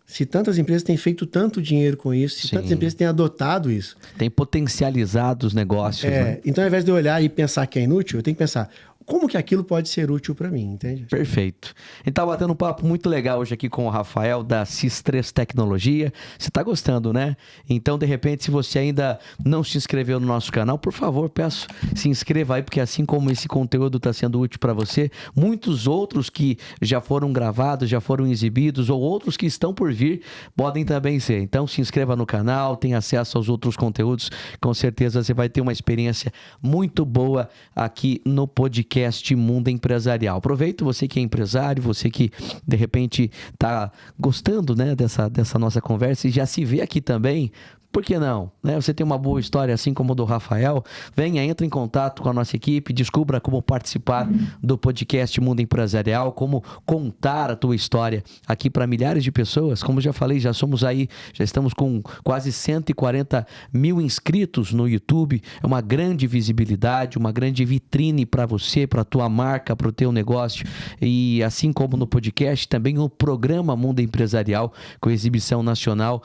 Se tantas empresas têm feito tanto dinheiro com isso, se tantas empresas têm adotado isso. Tem potencializado os negócios. Né? Então, ao invés de eu olhar e pensar que é inútil, eu tenho que pensar, como que aquilo pode ser útil para mim, entende? Perfeito. A gente tá batendo um papo muito legal hoje aqui com o Rafael da SIS3 Tecnologia. Você tá gostando, né? Então, de repente, se você ainda não se inscreveu no nosso canal, por favor, peço, se inscreva aí, porque assim como esse conteúdo está sendo útil para você, muitos outros que já foram gravados, já foram exibidos, ou outros que estão por vir, podem também ser. Então, se inscreva no canal, tenha acesso aos outros conteúdos. Com certeza, você vai ter uma experiência muito boa aqui no podcast podcast Mundo Empresarial. Aproveito você que é empresário, você que de repente está gostando, né, dessa nossa conversa e já se vê aqui também. Por que não? Né? Você tem uma boa história, assim como a do Rafael, venha, entre em contato com a nossa equipe, descubra como participar do podcast Mundo Empresarial, como contar a tua história aqui para milhares de pessoas. Como já falei, já estamos com quase 140 mil inscritos no YouTube. É uma grande visibilidade, uma grande vitrine para você, para a tua marca, para o teu negócio. E assim como no podcast, também o programa Mundo Empresarial, com exibição nacional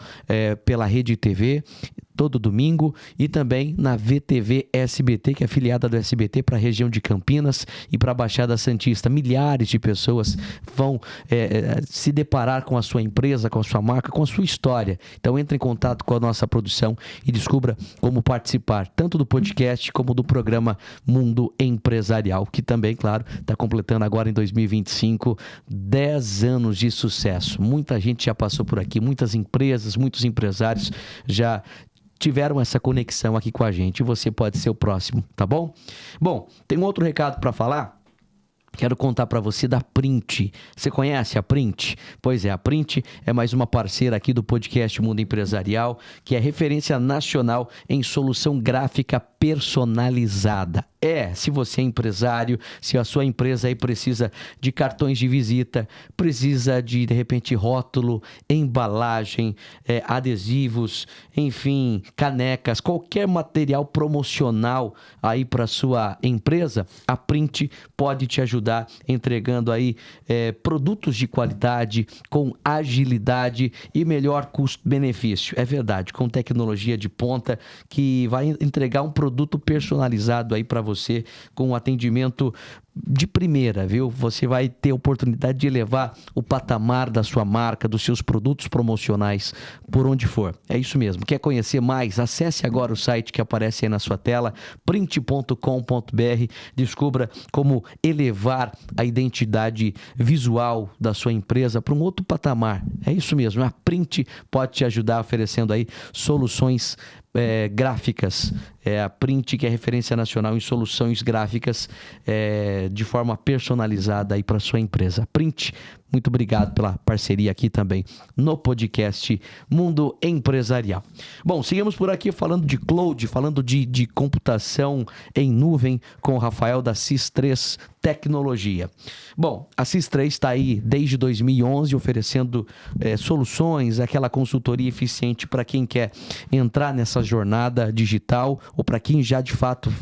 pela Rede TV, todo domingo, e também na VTV SBT, que é afiliada do SBT para a região de Campinas e para a Baixada Santista. Milhares de pessoas vão se deparar com a sua empresa, com a sua marca, com a sua história. Então entre em contato com a nossa produção e descubra como participar tanto do podcast como do programa Mundo Empresarial, que também, claro, está completando agora em 2025 10 anos de sucesso. Muita gente já passou por aqui, muitas empresas, muitos empresários já tiveram essa conexão aqui com a gente, e você pode ser o próximo, tá bom? Bom, tem um outro recado para falar. Quero contar para você da Print. Você conhece a Print? Pois é, a Print é mais uma parceira aqui do podcast Mundo Empresarial, que é referência nacional em solução gráfica personalizada. Se você é empresário, se a sua empresa aí precisa de cartões de visita, precisa de repente, rótulo, embalagem, adesivos, enfim, canecas, qualquer material promocional aí para sua empresa, a Print pode te ajudar entregando aí produtos de qualidade, com agilidade e melhor custo-benefício. É verdade, com tecnologia de ponta que vai entregar um produto personalizado aí para você, com um atendimento de primeira, viu? Você vai ter a oportunidade de elevar o patamar da sua marca, dos seus produtos promocionais, por onde for. É isso mesmo. Quer conhecer mais? Acesse agora o site que aparece aí na sua tela, print.com.br. Descubra como elevar a identidade visual da sua empresa para um outro patamar. É isso mesmo. A Print pode te ajudar oferecendo aí soluções gráficas. A Print, que é referência nacional em soluções gráficas de forma personalizada aí para sua empresa. Print, muito obrigado pela parceria aqui também no podcast Mundo Empresarial. Bom, seguimos por aqui falando de cloud, falando de computação em nuvem com o Rafael da CIS3 Tecnologia. Bom, a CIS3 está aí desde 2011 oferecendo soluções, aquela consultoria eficiente para quem quer entrar nessa jornada digital ou para quem já de fato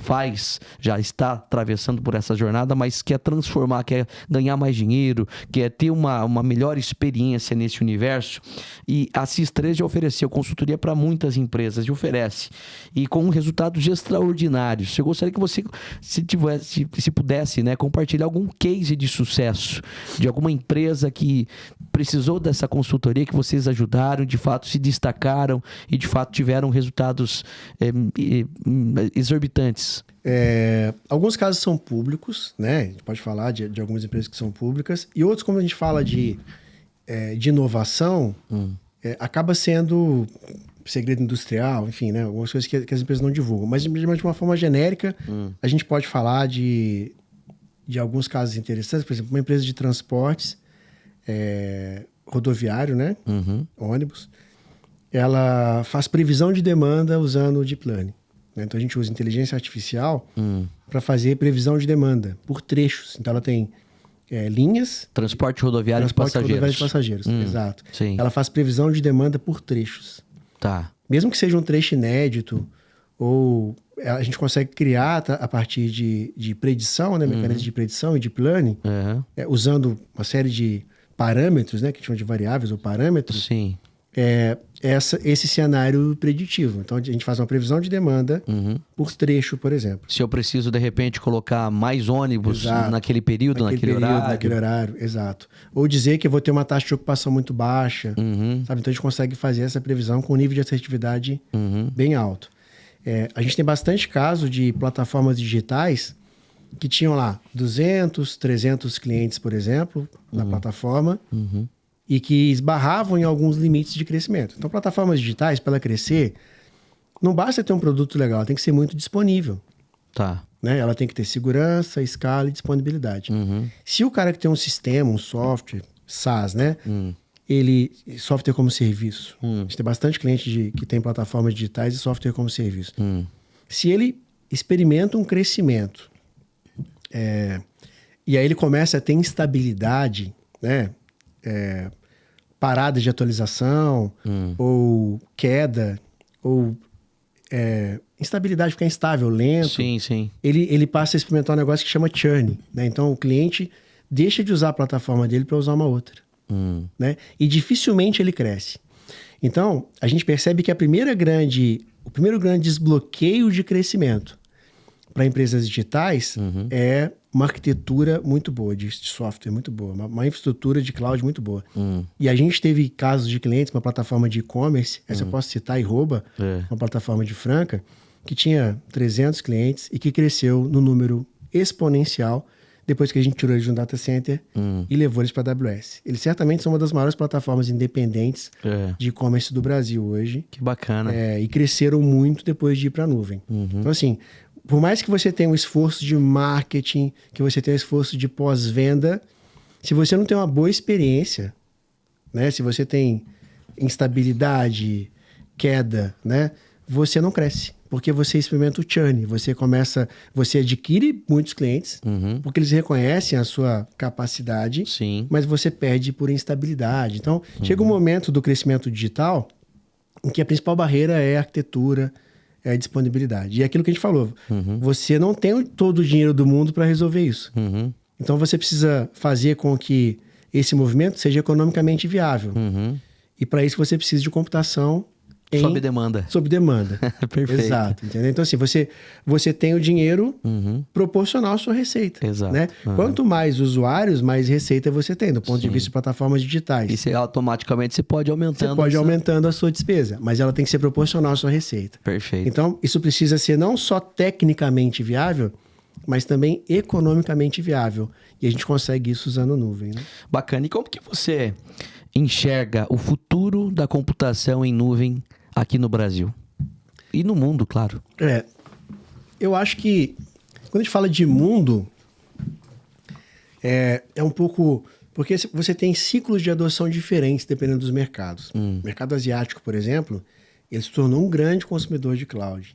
já está atravessando por essa jornada, mas quer transformar, quer ganhar mais dinheiro, quer ter uma melhor experiência nesse universo. E a CIS3 já ofereceu consultoria para muitas empresas e oferece. E com resultados extraordinários. Eu gostaria que você, se pudesse, né, compartilhar algum case de sucesso de alguma empresa que precisou dessa consultoria, que vocês ajudaram, de fato se destacaram e de fato tiveram resultados exorbitantes. Alguns casos são públicos, né? A gente pode falar de algumas empresas que são públicas, e outros, como a gente fala de inovação, acaba sendo segredo industrial, enfim, né? Algumas coisas que as empresas não divulgam. Mas de uma forma genérica, a gente pode falar de alguns casos interessantes. Por exemplo, uma empresa de transportes rodoviário, né? Ônibus. Ela faz previsão de demanda usando o Deep Learning. Então a gente usa inteligência artificial para fazer previsão de demanda por trechos. Então ela tem linhas... Transporte rodoviário de passageiros. Exato. Sim. Ela faz previsão de demanda por trechos. Tá. Mesmo que seja um trecho inédito, ou a gente consegue criar a partir de predição, né? Mecanismos de predição e Deep Learning, usando uma série de parâmetros, né? Que a gente chama de variáveis ou parâmetros. Sim. Esse cenário preditivo. Então, a gente faz uma previsão de demanda por trecho, por exemplo. Se eu preciso, de repente, colocar mais ônibus naquele período, naquele horário. Exato. Ou dizer que eu vou ter uma taxa de ocupação muito baixa. Sabe? Então, a gente consegue fazer essa previsão com um nível de assertividade bem alto. A gente tem bastante caso de plataformas digitais que tinham lá 200, 300 clientes, por exemplo, na plataforma, e que esbarravam em alguns limites de crescimento. Então, plataformas digitais, para ela crescer, não basta ter um produto legal, tem que ser muito disponível. Tá. né? Ela tem que ter segurança, escala e disponibilidade. Se o cara que tem um sistema, um software, SaaS, né? Ele, software como serviço. A gente tem bastante cliente que tem plataformas digitais e software como serviço. Se ele experimenta um crescimento, e aí ele começa a ter instabilidade, né? Parada de atualização, ou queda, ou instabilidade, ficar instável, lento. Sim. Ele passa a experimentar um negócio que chama churn, né? Então o cliente deixa de usar a plataforma dele para usar uma outra, né? E dificilmente ele cresce. Então a gente percebe que o primeiro grande desbloqueio de crescimento para empresas digitais é uma arquitetura muito boa, de software muito boa, uma infraestrutura de cloud muito boa. E a gente teve casos de clientes, uma plataforma de e-commerce, essa eu posso citar, Iroba, uma plataforma de Franca, que tinha 300 clientes e que cresceu no número exponencial depois que a gente tirou eles de um data center e levou eles para a AWS. Eles certamente são uma das maiores plataformas independentes de e-commerce do Brasil hoje. Que bacana. E cresceram muito depois de ir para a nuvem. Então, assim, por mais que você tenha um esforço de marketing, que você tenha um esforço de pós-venda, se você não tem uma boa experiência, né? Se você tem instabilidade, queda, né? Você não cresce. Porque você experimenta o churn, você adquire muitos clientes, porque eles reconhecem a sua capacidade, mas você perde por instabilidade. Então, chega um momento do crescimento digital em que a principal barreira é a arquitetura, é a disponibilidade. E é aquilo que a gente falou, você não tem todo o dinheiro do mundo para resolver isso. Então, você precisa fazer com que esse movimento seja economicamente viável. E para isso, você precisa de computação sob demanda. Sob demanda. Perfeito. Exato. Entendeu? Então, assim, você tem o dinheiro proporcional à sua receita. Exato. Né? Quanto mais usuários, mais receita você tem, do ponto de vista de plataformas digitais. E você, automaticamente você pode aumentando. Você pode aumentando a sua despesa, mas ela tem que ser proporcional à sua receita. Perfeito. Então, isso precisa ser não só tecnicamente viável, mas também economicamente viável. E a gente consegue isso usando nuvem. Né? Bacana. E como que você enxerga o futuro da computação em nuvem aqui no Brasil? E no mundo, claro. Eu acho que quando a gente fala de mundo, é um pouco... Porque você tem ciclos de adoção diferentes dependendo dos mercados. O mercado asiático, por exemplo, ele se tornou um grande consumidor de cloud.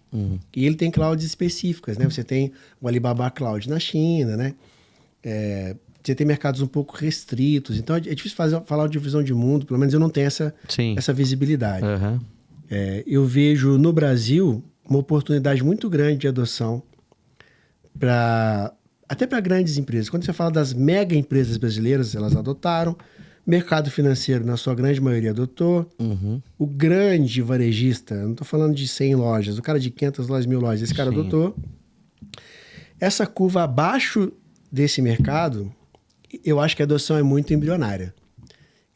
E ele tem clouds específicas, né? Você tem o Alibaba Cloud na China, né? Você tem mercados um pouco restritos. Então, é difícil falar de visão de mundo. Pelo menos eu não tenho essa visibilidade. Eu vejo no Brasil uma oportunidade muito grande de adoção até para grandes empresas. Quando você fala das mega empresas brasileiras, elas adotaram. Mercado financeiro, na sua grande maioria, adotou. O grande varejista, não estou falando de 100 lojas, o cara de 500 lojas, 1000 lojas, esse cara adotou. Essa curva abaixo desse mercado, eu acho que a adoção é muito embrionária.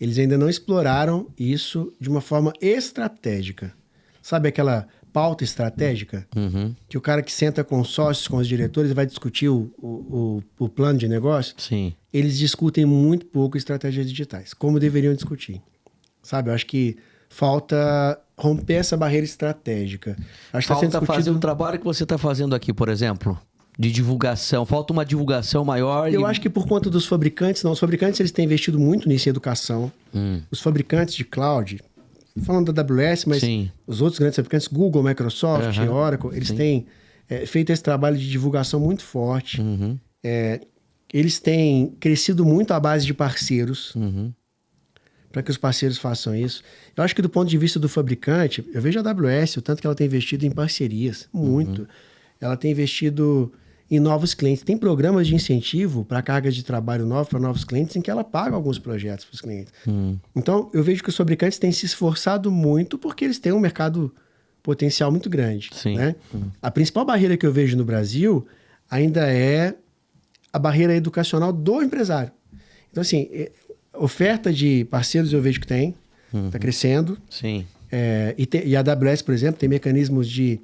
Eles ainda não exploraram isso de uma forma estratégica. Sabe aquela pauta estratégica? Que o cara que senta com os sócios, com os diretores, vai discutir o plano de negócio? Sim. Eles discutem muito pouco estratégias digitais, como deveriam discutir. Sabe, eu acho que falta romper essa barreira estratégica. Acho que falta fazer o trabalho que você está fazendo aqui, por exemplo, de divulgação. Falta uma divulgação maior. Eu acho que por conta dos fabricantes, os fabricantes eles têm investido muito nisso em educação. Os fabricantes de cloud, falando da AWS, mas os outros grandes fabricantes, Google, Microsoft, Oracle, eles têm feito esse trabalho de divulgação muito forte. Eles têm crescido muito à base de parceiros, para que os parceiros façam isso. Eu acho que do ponto de vista do fabricante, eu vejo a AWS, o tanto que ela tem investido em parcerias, muito. Ela tem investido em novos clientes. Tem programas de incentivo para cargas de trabalho novas para novos clientes em que ela paga alguns projetos para os clientes. Então, eu vejo que os fabricantes têm se esforçado muito porque eles têm um mercado potencial muito grande. Né? A principal barreira que eu vejo no Brasil ainda é a barreira educacional do empresário. Então, assim, oferta de parceiros eu vejo que tem, está crescendo. E a AWS, por exemplo, tem mecanismos de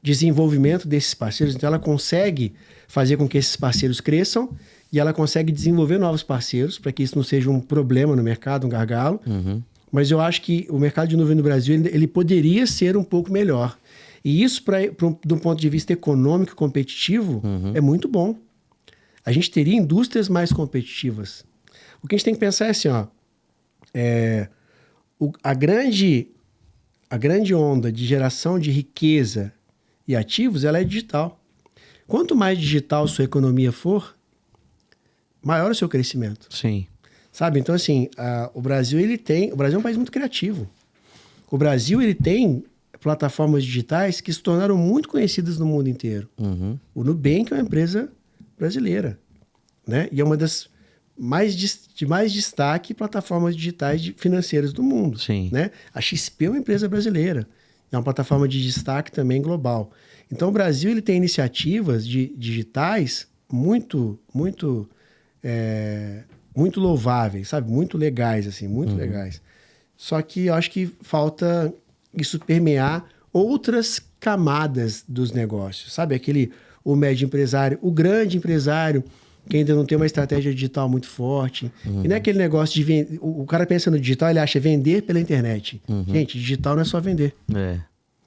desenvolvimento desses parceiros, então ela consegue fazer com que esses parceiros cresçam e ela consegue desenvolver novos parceiros para que isso não seja um problema no mercado, um gargalo. Mas eu acho que o mercado de nuvem no Brasil ele poderia ser um pouco melhor. E isso, do ponto de vista econômico e competitivo, é muito bom. A gente teria indústrias mais competitivas. O que a gente tem que pensar é assim, ó, a grande onda de geração de riqueza e ativos, ela é digital. Quanto mais digital sua economia for, maior o seu crescimento. Sim. Sabe? Então, assim, o Brasil é um país muito criativo. O Brasil, ele tem plataformas digitais que se tornaram muito conhecidas no mundo inteiro. O Nubank é uma empresa brasileira, né? E é uma das de mais destaque plataformas digitais financeiras do mundo. Sim. Né? A XP é uma empresa brasileira. É uma plataforma de destaque também global. Então, o Brasil ele tem iniciativas digitais muito louváveis, sabe? Muito legais, assim, muito legais. Só que eu acho que falta isso permear outras camadas dos negócios, sabe? O médio empresário, o grande empresário, que ainda não tem uma estratégia digital muito forte. E não é aquele negócio de vender. O cara pensa no digital, ele acha vender pela internet. Gente, digital não é só vender.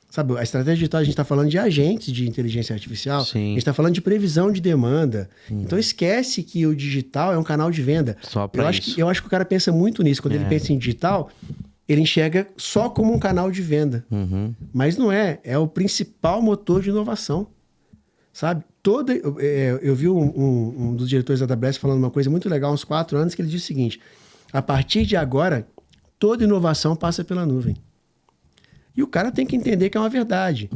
Sabe, a estratégia digital, a gente está falando de agentes de inteligência artificial, Sim. A gente está falando de previsão de demanda. Então esquece que o digital é um canal de venda. Só para isso. Eu acho que o cara pensa muito nisso. Quando ele pensa em digital, ele enxerga só como um canal de venda. Mas não é. É o principal motor de inovação. Sabe? Eu vi um dos diretores da AWS falando uma coisa muito legal há uns 4 anos, que ele disse o seguinte: a partir de agora, toda inovação passa pela nuvem. E o cara tem que entender que é uma verdade.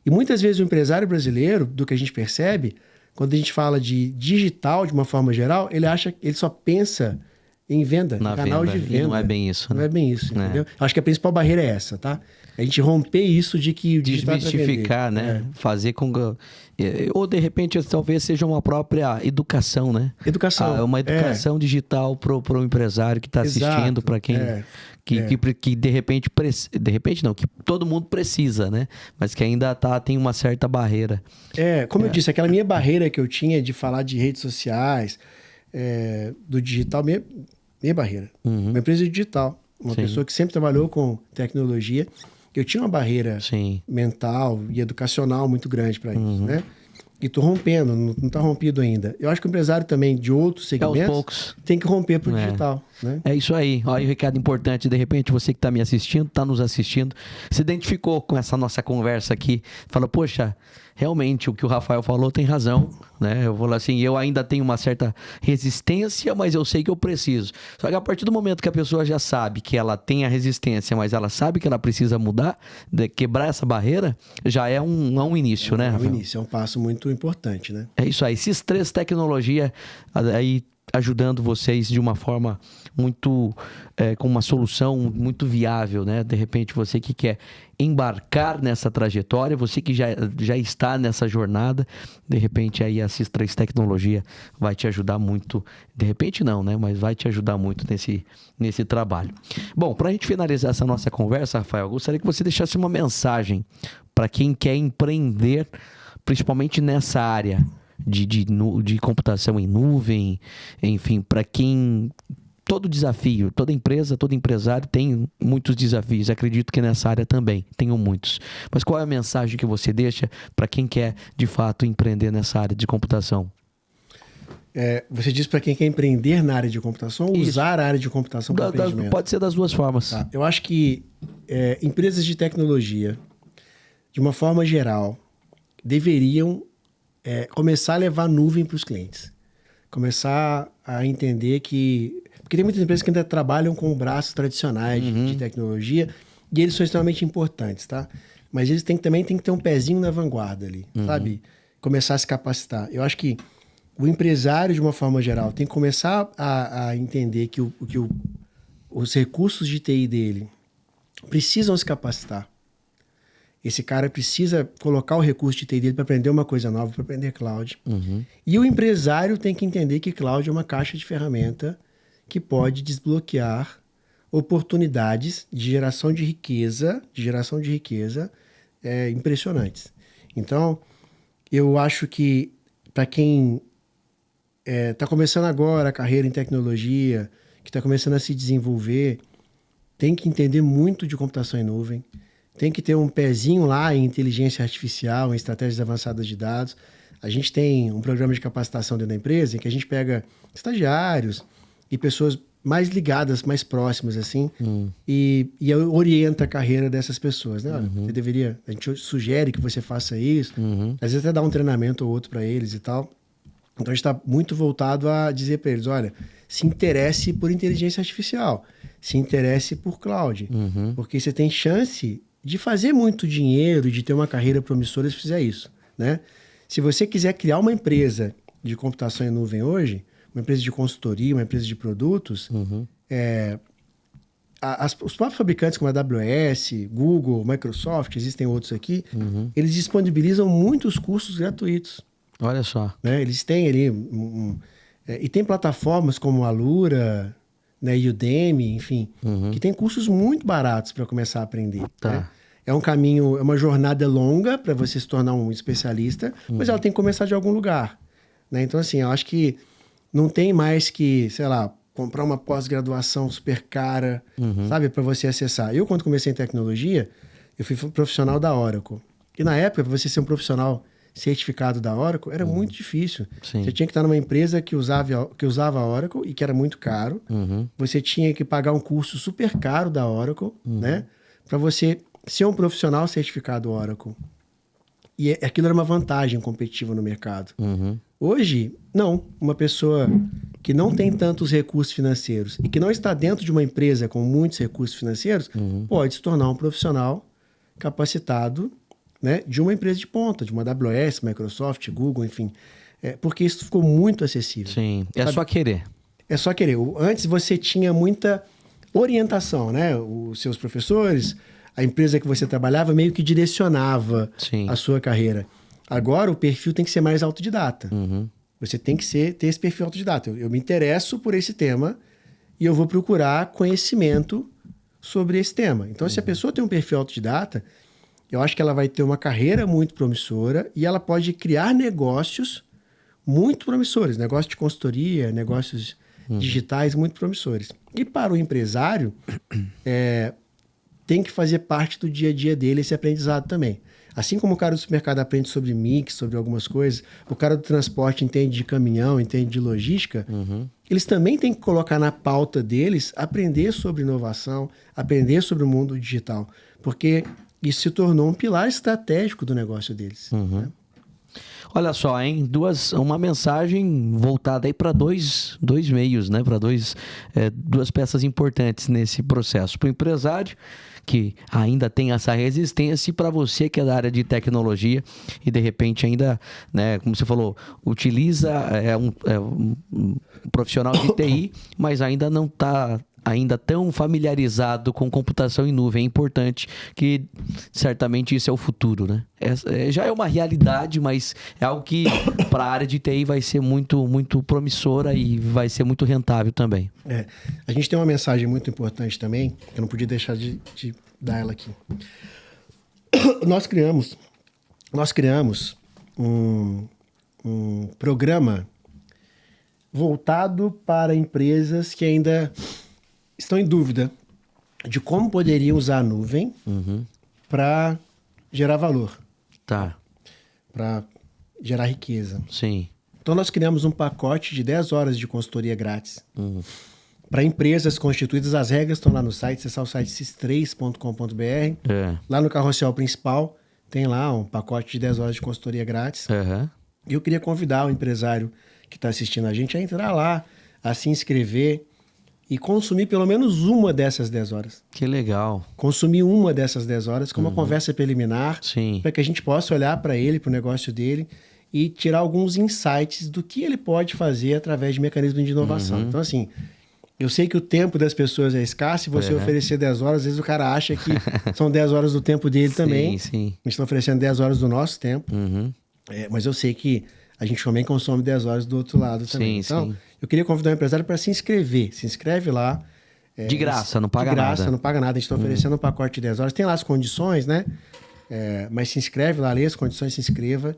E muitas vezes o empresário brasileiro, do que a gente percebe, quando a gente fala de digital de uma forma geral, ele só pensa em venda, na canal venda. de venda. E não é bem isso, né? Não é bem isso, entendeu? Acho que a principal barreira é essa, tá? A gente romper isso de que o digital desmistificar, né? Fazer com que... Ou, de repente, talvez seja uma própria educação, né? Educação. Uma educação digital pro empresário que está assistindo, para quem... Que de repente... De repente não, que todo mundo precisa, né? Mas que ainda tem uma certa barreira. Como eu disse, aquela minha barreira que eu tinha de falar de redes sociais, do digital, minha barreira. Uma empresa digital. Uma pessoa que sempre trabalhou com tecnologia. Eu tinha uma barreira mental e educacional muito grande para isso, né? E tô rompendo, não tá rompido ainda. Eu acho que o empresário também de outros segmentos aos poucos tem que romper pro digital, né? É isso aí. Olha o recado importante. De repente, você que tá me assistindo, tá nos assistindo, se identificou com essa nossa conversa aqui. Fala, poxa, realmente o que o Rafael falou tem razão, né? Eu vou lá assim, eu ainda tenho uma certa resistência, mas eu sei que eu preciso. Só que a partir do momento que a pessoa já sabe que ela tem a resistência, mas ela sabe que ela precisa mudar, quebrar essa barreira, já é um início, né, Rafael? É um início, é um passo muito importante, né? É isso aí. SIS3 Tecnologia aí ajudando vocês de uma forma muito, com uma solução muito viável, né? De repente, você que quer embarcar nessa trajetória, você que já está nessa jornada, de repente aí a SIS3 Tecnologia vai te ajudar muito. De repente não, né? Mas vai te ajudar muito nesse trabalho. Bom, para a gente finalizar essa nossa conversa, Rafael, eu gostaria que você deixasse uma mensagem para quem quer empreender, principalmente nessa área de computação em nuvem, enfim, para quem... Todo desafio, toda empresa, todo empresário tem muitos desafios. Acredito que nessa área também tenham muitos. Mas qual é a mensagem que você deixa para quem quer, de fato, empreender nessa área de computação? Você diz para quem quer empreender na área de computação ou usar a área de computação para empreendimento? Pode ser das duas formas. Tá. Eu acho que empresas de tecnologia, de uma forma geral, deveriam começar a levar nuvem para os clientes. Começar a entender que... Porque tem muitas empresas que ainda trabalham com braços tradicionais de tecnologia e eles são extremamente importantes, tá? Mas eles também têm que ter um pezinho na vanguarda ali, sabe? Começar a se capacitar. Eu acho que o empresário, de uma forma geral, tem que começar a entender que os recursos de TI dele precisam se capacitar. Esse cara precisa colocar o recurso de TI dele para aprender uma coisa nova, para aprender cloud. E o empresário tem que entender que cloud é uma caixa de ferramenta que pode desbloquear oportunidades de geração de riqueza impressionantes. Então, eu acho que para quem está começando agora a carreira em tecnologia, que está começando a se desenvolver, tem que entender muito de computação em nuvem, tem que ter um pezinho lá em inteligência artificial, em estratégias avançadas de dados. A gente tem um programa de capacitação dentro da empresa em que a gente pega estagiários e pessoas mais ligadas, mais próximas, assim, e orienta a carreira dessas pessoas, né? Olha, você deveria... A gente sugere que você faça isso, às vezes até dá um treinamento ou outro para eles e tal. Então, a gente está muito voltado a dizer para eles, olha, se interesse por inteligência artificial, se interesse por cloud, porque você tem chance de fazer muito dinheiro, de ter uma carreira promissora se fizer isso, né? Se você quiser criar uma empresa de computação em nuvem hoje, uma empresa de consultoria, uma empresa de produtos, os próprios fabricantes como a AWS, Google, Microsoft, existem outros aqui, eles disponibilizam muitos cursos gratuitos. Olha só. Né? Eles têm ali... e tem plataformas como a Alura, né, Udemy, enfim, que tem cursos muito baratos para começar a aprender. Tá. Né? É um caminho, é uma jornada longa para você se tornar um especialista, mas ela tem que começar de algum lugar. Né? Então, assim, eu acho que não tem mais que, sei lá, comprar uma pós-graduação super cara, sabe, para você acessar. Eu, quando comecei em tecnologia, eu fui profissional da Oracle. E na época, para você ser um profissional certificado da Oracle, era muito difícil. Sim. Você tinha que estar numa empresa que usava a Oracle e que era muito caro. Você tinha que pagar um curso super caro da Oracle, né? Para você ser um profissional certificado Oracle. E aquilo era uma vantagem competitiva no mercado. Hoje, não. Uma pessoa que não tem tantos recursos financeiros e que não está dentro de uma empresa com muitos recursos financeiros, pode se tornar um profissional capacitado, né, de uma empresa de ponta, de uma AWS, Microsoft, Google, enfim. Porque isso ficou muito acessível. Sim, é sabe? só querer. É só querer. Antes você tinha muita orientação, né? Os seus professores, a empresa que você trabalhava meio que direcionava a sua carreira. Agora o perfil tem que ser mais autodidata. Você tem que ter esse perfil autodidata. Eu me interesso por esse tema e eu vou procurar conhecimento sobre esse tema. Então, se a pessoa tem um perfil autodidata, eu acho que ela vai ter uma carreira muito promissora e ela pode criar negócios muito promissores. Negócios de consultoria, negócios digitais muito promissores. E para o empresário, tem que fazer parte do dia a dia dele esse aprendizado também. Assim como o cara do supermercado aprende sobre mix, sobre algumas coisas, o cara do transporte entende de caminhão, entende de logística, eles também têm que colocar na pauta deles aprender sobre inovação, aprender sobre o mundo digital. Porque isso se tornou um pilar estratégico do negócio deles. Né? Olha só, hein? Uma mensagem voltada aí para dois meios, né? Para duas peças importantes nesse processo. Para o empresário, que ainda tem essa resistência, e para você que é da área de tecnologia e de repente ainda, né, como você falou, utiliza um profissional de TI, mas ainda não está tão familiarizado com computação em nuvem. É importante que, certamente, isso é o futuro, né? Já é uma realidade, mas é algo que, para a área de TI, vai ser muito, muito promissora e vai ser muito rentável também. A gente tem uma mensagem muito importante também, que eu não podia deixar de dar ela aqui. Nós criamos um programa voltado para empresas que ainda estão em dúvida de como poderiam usar a nuvem para gerar valor. Tá. Para gerar riqueza. Sim. Então, nós criamos um pacote de 10 horas de consultoria grátis para empresas constituídas. As regras estão lá no site, acessar o site cis3.com.br. Lá no carrossel principal tem lá um pacote de 10 horas de consultoria grátis. E eu queria convidar o empresário que está assistindo a gente a entrar lá, a se inscrever e consumir pelo menos uma dessas 10 horas. Que legal. Consumir uma dessas 10 horas com uma conversa preliminar, para que a gente possa olhar para ele, para o negócio dele e tirar alguns insights do que ele pode fazer através de mecanismos de inovação. Então, assim, eu sei que o tempo das pessoas é escasso e você oferecer 10 horas, às vezes o cara acha que são 10 horas do tempo dele também. Sim. A gente está oferecendo 10 horas do nosso tempo, mas eu sei que a gente também consome 10 horas do outro lado também. Então, eu queria convidar o empresário para se inscrever. Se inscreve lá. De graça, não paga nada. De graça, não paga nada. A gente está oferecendo um pacote de 10 horas. Tem lá as condições, né? Mas se inscreve lá, lê as condições, se inscreva.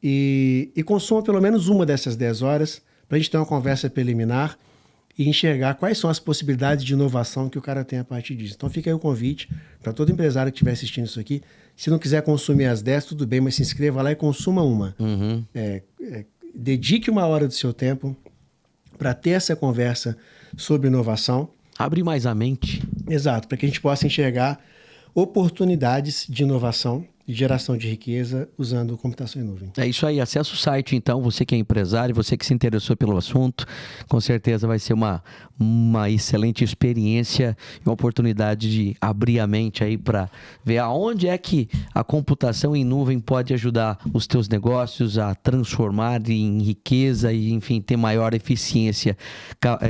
E consuma pelo menos uma dessas 10 horas para a gente ter uma conversa preliminar e enxergar quais são as possibilidades de inovação que o cara tem a partir disso. Então fica aí o convite para todo empresário que estiver assistindo isso aqui. Se não quiser consumir as 10, tudo bem, mas se inscreva lá e consuma uma. Dedique uma hora do seu tempo para ter essa conversa sobre inovação. Abre mais a mente. Exato, para que a gente possa enxergar oportunidades de inovação e geração de riqueza usando computação em nuvem. É isso aí, acessa o site então, você que é empresário, você que se interessou pelo assunto, com certeza vai ser uma excelente experiência e uma oportunidade de abrir a mente aí para ver aonde é que a computação em nuvem pode ajudar os teus negócios a transformar em riqueza e, enfim, ter maior eficiência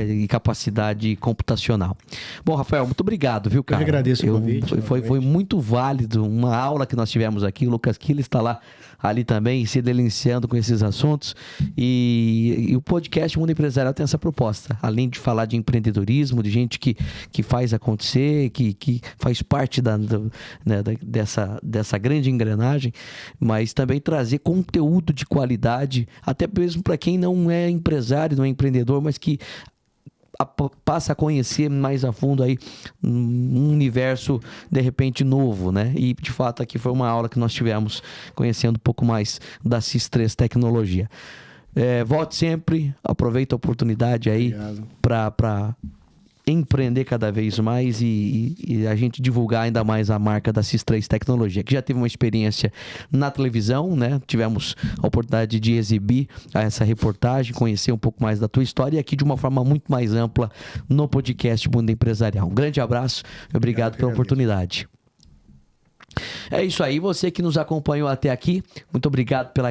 e capacidade computacional. Bom, Rafael, muito obrigado, viu, cara? Eu que agradeço o convite. Foi muito válido, uma aula que nós tivemos aqui, o Lucas Kille está ali também, se deliciando com esses assuntos, e o podcast Mundo Empresarial tem essa proposta, além de falar de empreendedorismo, de gente que faz acontecer, que faz parte dessa grande engrenagem, mas também trazer conteúdo de qualidade, até mesmo para quem não é empresário, não é empreendedor, mas que passa a conhecer mais a fundo aí um universo de repente novo, né? E de fato aqui foi uma aula que nós tivemos conhecendo um pouco mais da SIS3 Tecnologia. Volte sempre, aproveita a oportunidade aí para empreender cada vez mais e a gente divulgar ainda mais a marca da SIS3 Tecnologia, que já teve uma experiência na televisão, né? Tivemos a oportunidade de exibir essa reportagem, conhecer um pouco mais da tua história e aqui de uma forma muito mais ampla no podcast Mundo Empresarial. Um grande abraço e obrigado pela oportunidade. É isso aí, você que nos acompanhou até aqui, muito obrigado pela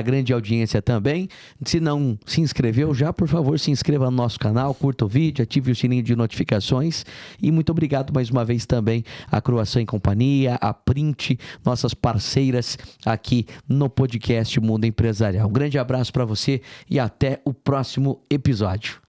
grande audiência também. Se não se inscreveu já, por favor, se inscreva no nosso canal, curta o vídeo, ative o sininho de notificações e muito obrigado mais uma vez também à Croação e Companhia, à Print, nossas parceiras aqui no podcast Mundo Empresarial. Um grande abraço para você e até o próximo episódio.